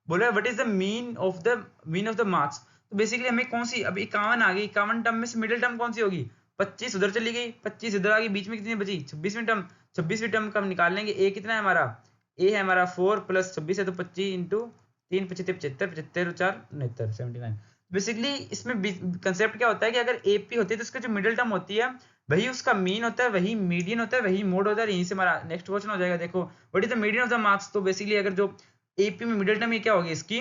बोला what is the mean of the marks. तो बेसिकली हमें कौन सी, अब 51 आ गई, 51 टर्म में से मिडिल टर्म कौन सी होगी, 25 उधर चली गई, 25 इधर आ गई, बीच में कितनी बची 26वीं टर्म। 26वीं टर्म का हम निकाल लेंगे, ए कितना है हमारा, ए है हमारा 4 प्लस 26 है तो 25 इंटू 3 75 75 75 4 69 79। बेसिकली इसमें कंसेप्ट क्या होता है कि अगर एपी होती है तो उसका जो मिडिल टर्म होती है वही उसका मीन होता है, वही मीडियन होता है, वही मोड होता है। यहीं से हमारा नेक्स्ट क्वेश्चन हो जाएगा। देखो what is the median of the marks. तो बेसिकली अगर जो एपी में मिडिल टर्म ये क्या होगी इसकी,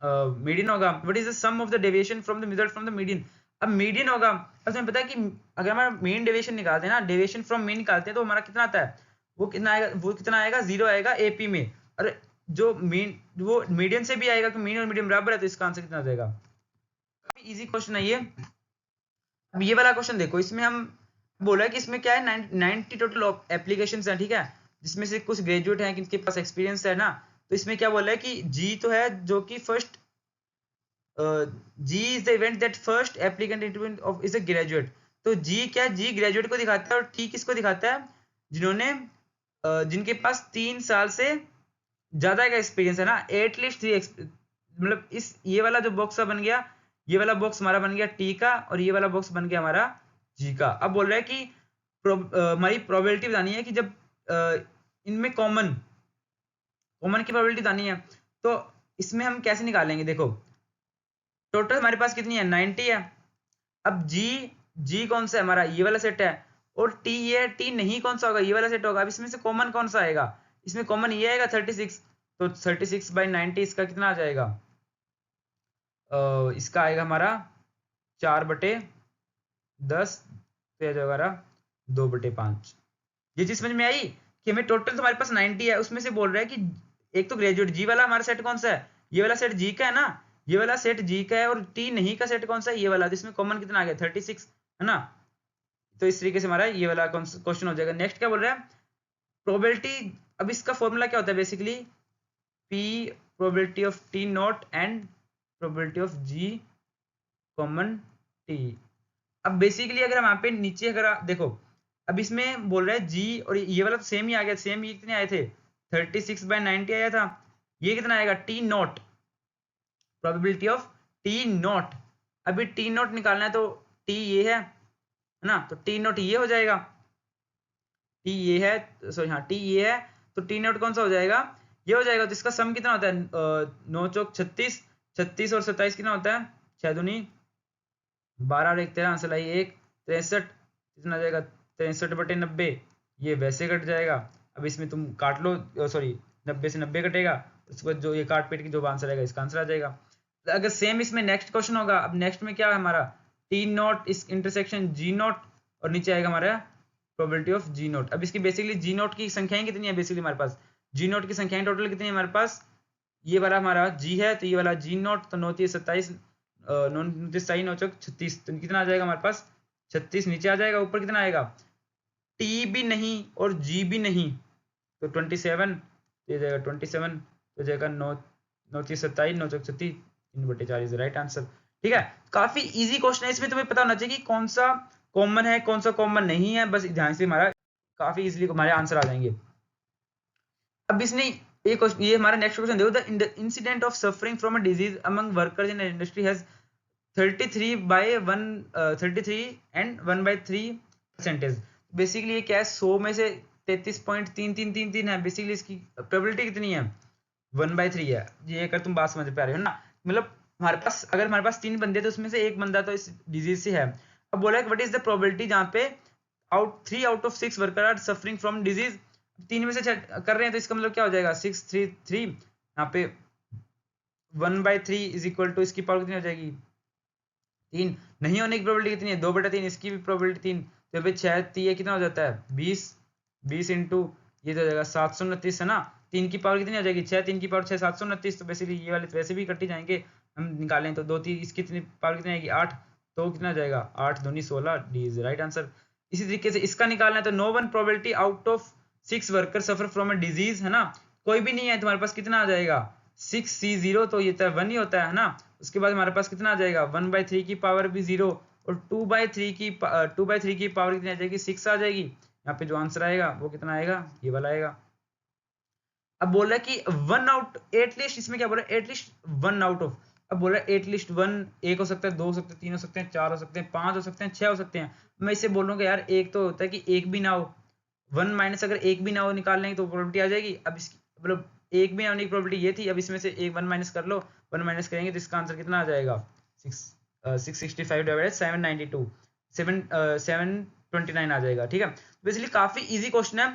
मीडियन होगा। What is the sum of the deviation from the result from the median. अब मीडियन होगा, अब तुम्हें पता है कि अगर हमारा मीन डेविएशन निकालते हैं ना, डेविएशन फ्रॉम मीन निकालते हैं तो हमारा कितना आता है, वो कितना आएगा 0 आएगा एपी में। और जो मीन वो मीडियन से भी आएगा कि मीन और मीडियन बराबर है, तो इसका आंसर कितना आ जाएगा। काफी इजी क्वेश्चन है ये। अब ये वाला क्वेश्चन देखो, इसमें हम बोला है कि इसमें क्या है 90 टोटल एप्लीकेशंस हैं, ठीक है, जिसमें से कुछ ग्रेजुएट हैं जिनके पास एक्सपीरियंस है ना। तो इसमें क्या बोला है कि जी तो है जो कि first, G is the event that first applicant interview of is a graduate. तो जी क्या है, जी ग्रेजुएट को दिखाता है, और टी किसको दिखाता है, जिन्होंने जिनके पास 3 साल से ज्यादा का एक्सपीरियंस है ना, एटलीस्ट 3, मतलब इस ये वाला जो बॉक्स बन गया, ये वाला बॉक्स हमारा बन गया टी का, और ये वाला बॉक्स बन गया हमारा जी का। अब बोल रहा है कि हमारी प्रोबेबिलिटी बतानी है कि जब इनमें कॉमन की प्रोबेबिलिटी बतानी है, तो इसमें हम कैसे निकालेंगे। देखो टोटल हमारे पास कितनी है 90 है। अब जी कौन सा है हमारा, ये वाला सेट है, और टी ये है, टी नहीं कौन सा होगा, ये वाला सेट होगा। अब इसमें से कॉमन कौन सा आएगा, इसमें कॉमन ये आएगा 36, तो 36/90 इसका कितना आ जाएगा, इसका आएगा हमारा 4/10, तो आ जाएगा 2/5। ये चीज समझ में आई कि हमें टोटल तो हमारे पास 90 है, उसमें से बोल रहा है कि एक तो ग्रेजुएट जी वाला हमारा सेट कौन सा है, ये वाला सेट जी का है ना, ये वाला सेट जी का है, और टी नहीं का सेट कौन सा है, ये वाला, जिसमें कॉमन कितना आ गया 36 है ना। तो इस तरीके से हमारा ये वाला क्वेश्चन हो जाएगा। नेक्स्ट क्या बोल रहा है, प्रोबेबिलिटी। अब इसका फॉर्मूला क्या होता है, basically P probability of T not and probability of G common T. अब बेसिकली अगर हम यहाँ पे नीचे अगर देखो, अब इसमें बोल रहा है जी, और ये वाला तो सेम ही आ गया, सेम ये कितने आए थे 36/90 आया था। ये कितना आएगा T not, probability of T not. अभी टी नॉट निकालना है तो टी ये है ना, तो टी नॉट ये हो जाएगा, टी ये है, सॉरी हाँ टी ये है, तो टी नॉट कौन सा हो जाएगा, ये हो जाएगा। तो इसका सम कितना होता है 9 चौक 36, 36 और 27 कितना होता है 6 दूनी 12 और 1 13, आंसर आई 1 63, कितना जाएगा 63/90। ये वैसे कट जाएगा। अब इसमें तुम काट लो, सॉरी 90 से 90 कटेगा, उसके बाद जो ये काट पीट के जो आंसर आएगा इसका आंसर आ जाएगा। अगर सेम इसमें नेक्स्ट क्वेश्चन होगा, अब नेक्स्ट में क्या है हमारा टी नॉट इस इंटरसेक्शन जी नॉट, और नीचे आएगा हमारा प्रोबेबिलिटी ऑफ जी नॉट। अब इसकी बेसिकली जी नॉट की संख्याएं कितनी है, बेसिकली हमारे पास जी नॉट की संख्याएं टोटल कितनी है हमारे पास, ये वाला हमारा जी है, तो ये वाला जी नॉट, तो 9 27 9 चौक 36, तो कितना आ जाएगा हमारे पास 36 नीचे आ जाएगा, ऊपर कितना आएगा टी भी नहीं और जी भी नहीं, तो 27, ये जाएगा 27, तो जाएगा 9 27 9 चौक 36 3/4 इज राइट आंसर। ठीक है, काफी इजी क्वेश्चन है, इसमें तुम्हें पता होना चाहिए कि कौन सा कॉमन है कौन सा कॉमन नहीं है, बस ध्यान से हमारा काफी इजीली हमारे आंसर आ जाएंगे। अब इसने एक ये हमारा नेक्स्ट क्वेश्चन देखो, the incident of suffering from a disease among workers in industry has 33 and 1/3%। Basically ये क्या है 100 में से 33.3333 है, बेसिकली इसकी प्रोबेबिलिटी कितनी है 1/3 है। ये अगर तुम बात समझ पा रहे हो ना, मतलब हमारे पास अगर हमारे पास 3 बंदे तो उसमें से एक बंदा तो इस डिजीज से है। अब बोला है व्हाट इज द प्रोबेबिलिटी जहाँ पे 3 out of 6 worker are suffering from disease, 3 में से कर रहे हैं, तो इसका मतलब क्या हो जाएगा 633, यहाँ पे 1/3 इज इक्वल टू इसकी पावर कितनी हो जाएगी 3, नहीं होने की प्रोबेबिलिटी कितनी है 2/3, इसकी भी प्रोबेबिलिटी 3, तो पे 6 3 कितना हो जाता है 20 इंटू ये तो हो जाएगा 729 है ना, 3 की पावर कितनी हो जाएगी 6, 3 की पावर 6 729, तो बेसिकली ये वाले वैसे भी कट ही जाएंगे, हम निकालें तो 2 3 इसकी कितनी पावर कितनी आएगी 8, तो कितना हो जाएगा 8 दूनी 16, डी इज राइट आंसर। इसी तरीके से इसका निकालना है तो no one probability out of 6 worker suffer from a disease है ना, कोई भी नहीं है, तुम्हारे पास कितना आ जाएगा 6c0 तो ये तो 1 ही होता है ना। उसके बाद हमारे पास कितना आ जाएगा 1/3 की पावर भी 0 और 2/3 की पावर कितनी आ जाएगी 6 आ जाएगी। यहाँ पे जो आंसर आएगा वो कितना आएगा ये वाला आएगा। अब बोल रहा है कि 1 आउट एटलीस्ट, इसमें क्या बोल रहा है एटलीस्ट 1 आउट ऑफ, अब बोल रहा है एटलीस्ट 1, एक हो सकता है, दो हो सकते हैं, तीन हो सकते हैं, चार हो सकते हैं, पांच हो सकते हैं, छह हो सकते हैं। मैं इसे बोल रहा हूँ कि यार एक तो होता है कि एक भी ना हो, 1 माइनस अगर एक भी ना हो निकाल लेंगे तो प्रोबेबिलिटी आ जाएगी। अब इसकी मतलब एक भी ना होने की प्रोबेबिलिटी ये थी, अब इसमें से एक 1 माइनस कर लो, 1 माइनस करेंगे तो इसका आंसर कितना आ जाएगा 665 डिवाइडेड 792 729 आ जाएगा। ठीक है, बेसिकली काफी इजी क्वेश्चन है।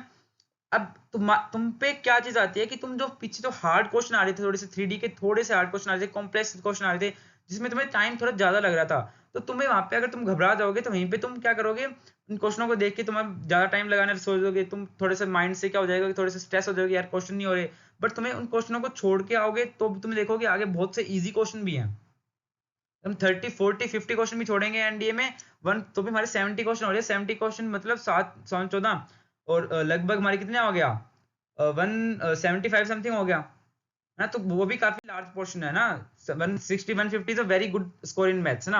अब तुम पे क्या चीज आती है कि तुम जो पीछे जो हार्ड क्वेश्चन आ रहे थे, थोड़े से 3D के थोड़े से हार्ड क्वेश्चन आ रहे थे, कॉम्प्लेक्स क्वेश्चन आ रहे थे जिसमें तुम्हें टाइम थोड़ा ज्यादा लग रहा था, तो तुम्हें वहां पे अगर तुम घबरा जाओगे तो वहीं पे तुम क्या करोगे, उन क्वेश्चनों को देख के तुम्हें ज्यादा टाइम लगाने सोचोगे, तुम थोड़े से माइंड से क्या हो जाएगा कि थोड़े से स्ट्रेस हो जाओगे, यार क्वेश्चन नहीं हो रहे। बट तुम्हें उन क्वेश्चनों को छोड़ के आओगे तो तुम देखोगे आगे बहुत से ईजी क्वेश्चन भी हैं। हम 30 40 50 क्वेश्चन भी छोड़ेंगे एनडीए में वन, तो भी हमारे 70 क्वेश्चन हो रहे हैं। 70 क्वेश्चन मतलब 7 14 और लगभग हमारे कितने हो गया 175 समथिंग हो गया ना, तो वो भी काफी लार्ज पोर्शन है ना। 160 150 is a very good score in maths ना।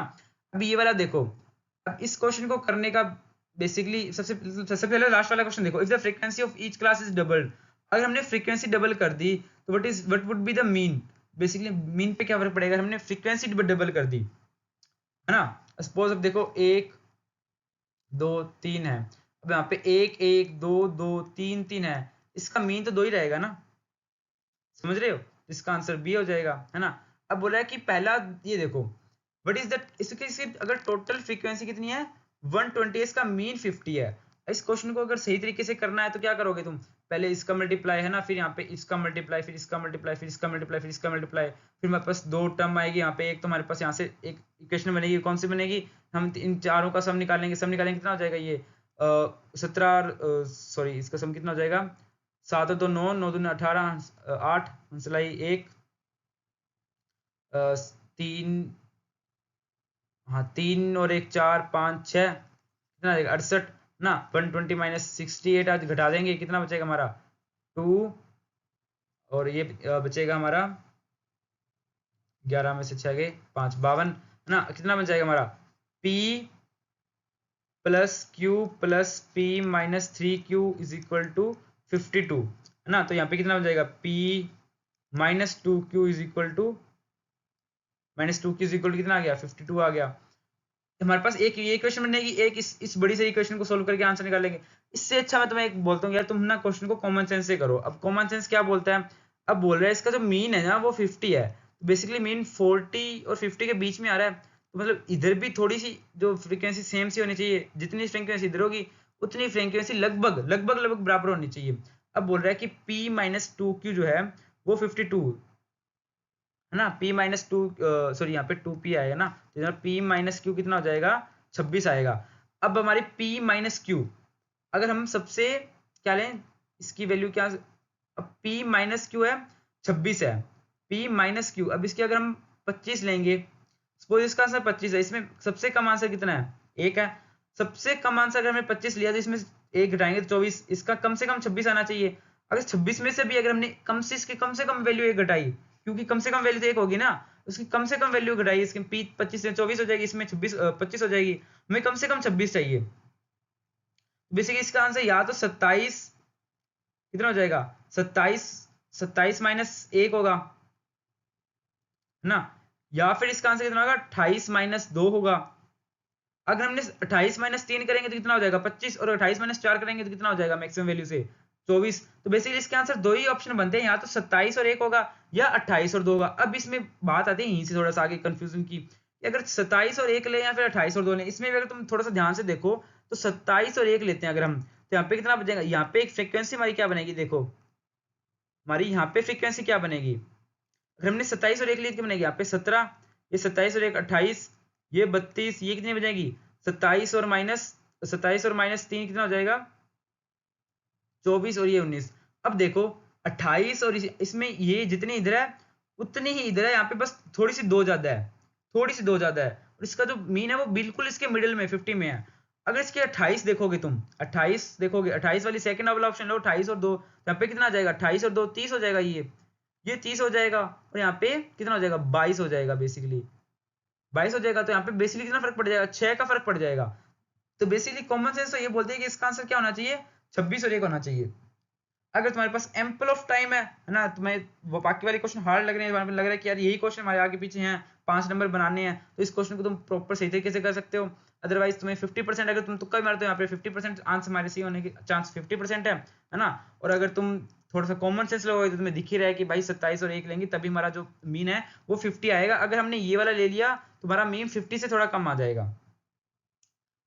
अब ये वाला देखो, अब इस क्वेश्चन को करने का बेसिकली सबसे पहले लास्ट वाला क्वेश्चन देखो, if the frequency of each class is doubled, अगर हमने फ्रीक्वेंसी डबल कर दी तो what would be the mean. Basically mean पे क्या फर्क पड़ेगा, हमने फ्रीक्वेंसी डबल कर दी है ना। सपोज अब देखो 1 2 3 है, अब यहाँ पे 1 1 2 2 3 3 है, इसका मीन तो 2 ही रहेगा ना, समझ रहे हो, इसका आंसर बी हो जाएगा है ना। अब बोला है कि पहला ये देखो व्हाट इज दैट, इसके अगर टोटल फ्रीक्वेंसी कितनी है 120, इसका मीन 50 है। इस क्वेश्चन को अगर सही तरीके से करना है तो क्या करोगे तुम, पहले इसका मल्टीप्लाई है ना, फिर यहाँ पे इसका मल्टीप्लाई, फिर इसका मल्टीप्लाई, फिर इसका मल्टीप्लाई, फिर इसका मल्टीप्लाई, फिर हमारे पास दो टर्म आएगी यहाँ पे, एक तो हमारे पास यहाँ से एक इक्वेशन बनेगी, कौन सी बनेगी, हम इन चारों का सम निकालेंगे, सम निकालेंगे कितना हो जाएगा ये 17 सॉरी इसका सम कितना हो जाएगा 7 2 9 9 2 18 8 सिलाई 1 3 हाँ 3 और 1 4 5 6 कितना आएगा 68 ना। 120 माइनस 68 आज घटा देंगे कितना बचेगा हमारा 2 और ये बचेगा हमारा 11 में से 6 गए 5 52 है ना। कितना बच जाएगा हमारा p plus Q plus P minus 3q is equal to 52 है ना। तो यहाँ पे कितना बन जाएगा p minus 2q is equal to कितना आ गया 52 आ गया। हमारे पास एक ये इक्वेशन बनेगी, एक इस बड़ी से इक्वेशन को सोल्व करके आंसर निकालेंगे। इससे अच्छा मैं तुम्हें एक बोलता हूँ यार, तुम ना क्वेश्चन को कॉमन सेंस से करो। अब कॉमन सेंस क्या बोलता है, अब बोल रहा है इसका जो मीन है ना वो 50 है, बेसिकली मीन 40 और 50 के बीच में आ रहा है, तो मतलब इधर भी थोड़ी सी जो फ्रीक्वेंसी सेम सी होनी चाहिए, जितनी फ्रीक्वेंसी इधर होगी उतनी फ्रीक्वेंसी लगभग बराबर होनी चाहिए। अब बोल रहा है कि p माइनस 2q जो है वो 52 है ना, p माइनस 2 सॉरी यहाँ पे 2p आएगा ना, तो यहाँ p माइनस क्यू कितना हो जाएगा 26 आएगा। अब हमारी p माइनस क्यू अगर हम सबसे क्या लें, इसकी वैल्यू क्या, अब p माइनस क्यू है 26 है, p माइनस क्यू, अब इसके अगर हम 25 लेंगे, सपोज इसका आंसर 25 है, इसमें सबसे कम आंसर कितना है 1 है, सबसे कम आंसर अगर हमने 25 लिया तो इसमें 1 घटाएंगे तो 24, इसका कम से कम 26 आना चाहिए। अगर 26 में से भी अगर हमने कम से इसकी कम से कम वैल्यू 1 घटाई, क्योंकि कम से कम वैल्यू तो 1 होगी ना, उसकी कम से कम वैल्यू घटाई, इसकी p 25 से 24 हो जाएगी, इसमें 25 हो जाएगी, हमें कम से कम 26 चाहिए। बेसिकली इसका आंसर या तो 27 कितना हो जाएगा 27 माइनस 1 होगा है ना, या फिर इसका आंसर कितना होगा 28 माइनस 2 होगा। अगर हमने 28 माइनस 3 करेंगे तो कितना हो जाएगा 25, और 28 माइनस 4 करेंगे तो कितना हो जाएगा मैक्सिमम वैल्यू से 24। तो बेसिकली इसके आंसर दो ही ऑप्शन बनते हैं, या तो 27 और 1 होगा या 28 और 2 होगा। अब इसमें बात आती है यहीं से थोड़ा सा आगे कंफ्यूजन की, अगर 27 और 1 ले या फिर 28 और 2 ले, इसमें अगर तुम थोड़ा सा ध्यान से देखो तो 27 और 1 लेते हैं अगर हम, तो यहाँ पे कितना बचेगा, यहाँ पे एक फ्रीक्वेंसी हमारी क्या बनेगी, देखो हमारी यहाँ पे फ्रीक्वेंसी क्या बनेगी, अगर हमने 27 और 1 ली तो बनेगी यहाँ पे 17, ये 27 और 1 28, ये 32, ये कितनी बचेगी 27 और माइनस 3 कितना हो जाएगा 24 और ये 19। अब देखो 28 और इसमें ये जितनी इधर है उतनी ही इधर है, यहाँ पे बस थोड़ी सी दो ज्यादा है, और इसका जो मीन है वो बिल्कुल इसके मिडिल में 50 में है। अगर इसके 28 देखोगे तुम, 28 देखोगे, 28 वाली सेकंड वाला ऑप्शन लो, 28 और 2, यहाँ पे कितना आ जाएगा 28 और 2 30 हो जाएगा, ये ये 30 हो जाएगा और यहाँ पे कितना हो जाएगा 22 हो जाएगा बेसिकली 22 हो जाएगा। तो यहाँ पे बेसिकली कितना फर्क पड़ जाएगा 6 का फर्क पड़ जाएगा। तो बेसिकली कॉमन सेंस तो ये बोलते हैं कि इसका आंसर क्या होना चाहिए 26 और 1 होना चाहिए। अगर तुम्हारे पास एम्पल ऑफ टाइम है ना, तुम्हें वो बाकी वाले क्वेश्चन हार्ड लग रहे हैं, लग रहा है कि यार यही क्वेश्चन हमारे आगे पीछे हैं 5 नंबर बनाने हैं, तो इस क्वेश्चन को तुम प्रॉपर सही तरीके से कर सकते हो। अदरवाइज तुम्हें 50% अगर तुम तुक्का मारते हो यहाँ पे 50% आंसर हमारे सही होने की चांस 50% है ना। और अगर तुम थोड़ा सा कॉमन सेंस लोगे तो तुम्हें दिख ही रहा है कि भाई 27 और 1 लेंगे तभी हमारा जो मीन है वो 50 आएगा। अगर हमने ये वाला ले लिया तो हमारा मीन 50 से थोड़ा कम आ जाएगा।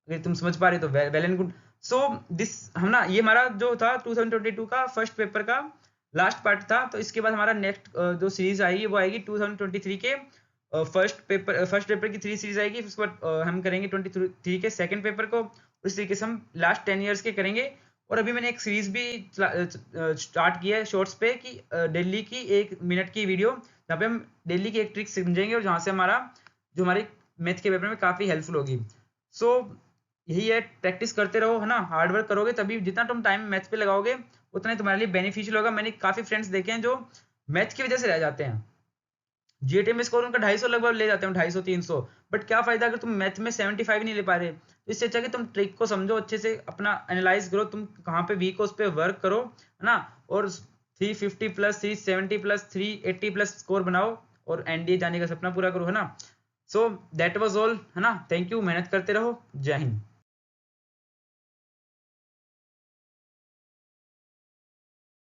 अगर तुम समझ पा रहे तो well and good. So this हम ना ये हमारा जो था 2022 का फर्स्ट पेपर का लास्ट पार्ट था। तो इसके बाद हमारा नेक्स्ट जो सीरीज आएगी वो आएगी 2023 के फर्स्ट पेपर की 3 सीरीज आएगी। उसके बाद हम करेंगे 23 के सेकंड पेपर को। इस तरीके से हम लास्ट 10 इयर्स के करेंगे। और अभी मैंने एक सीरीज भी स्टार्ट किया है शॉर्ट्स पे कि दिल्ली की 1 मिनट की वीडियो जहाँ पे हम दिल्ली की एक ट्रिक समझेंगे और जहाँ से हमारा जो हमारे मैथ के पेपर में काफ़ी हेल्पफुल होगी। सो यही है, प्रैक्टिस करते रहो है ना, हार्डवर्क करोगे तभी जितना तुम टाइम मैथ पे लगाओगे उतना ही तुम्हारे लिए बेनिफिशियल होगा। मैंने काफ़ी फ्रेंड्स देखे हैं जो मैथ की वजह से रह जाते हैं। जीएटी में स्कोर उनका 250 लगभग ले जाते हैं, 250 300, बट क्या फायदा अगर तुम मैथ में 75 नहीं ले पा रहे। तो इससे अच्छा कि तुम ट्रिक को समझो अच्छे से, अपना एनालाइज करो तुम कहाँ पे वीक हो उस पर वर्क करो है ना, और 350 प्लस 370 प्लस 380 प्लस स्कोर बनाओ और एनडीए जाने का सपना पूरा करो है ना। सो दैट वाज ऑल है ना। थैंक यू, मेहनत करते रहो, जय हिंद।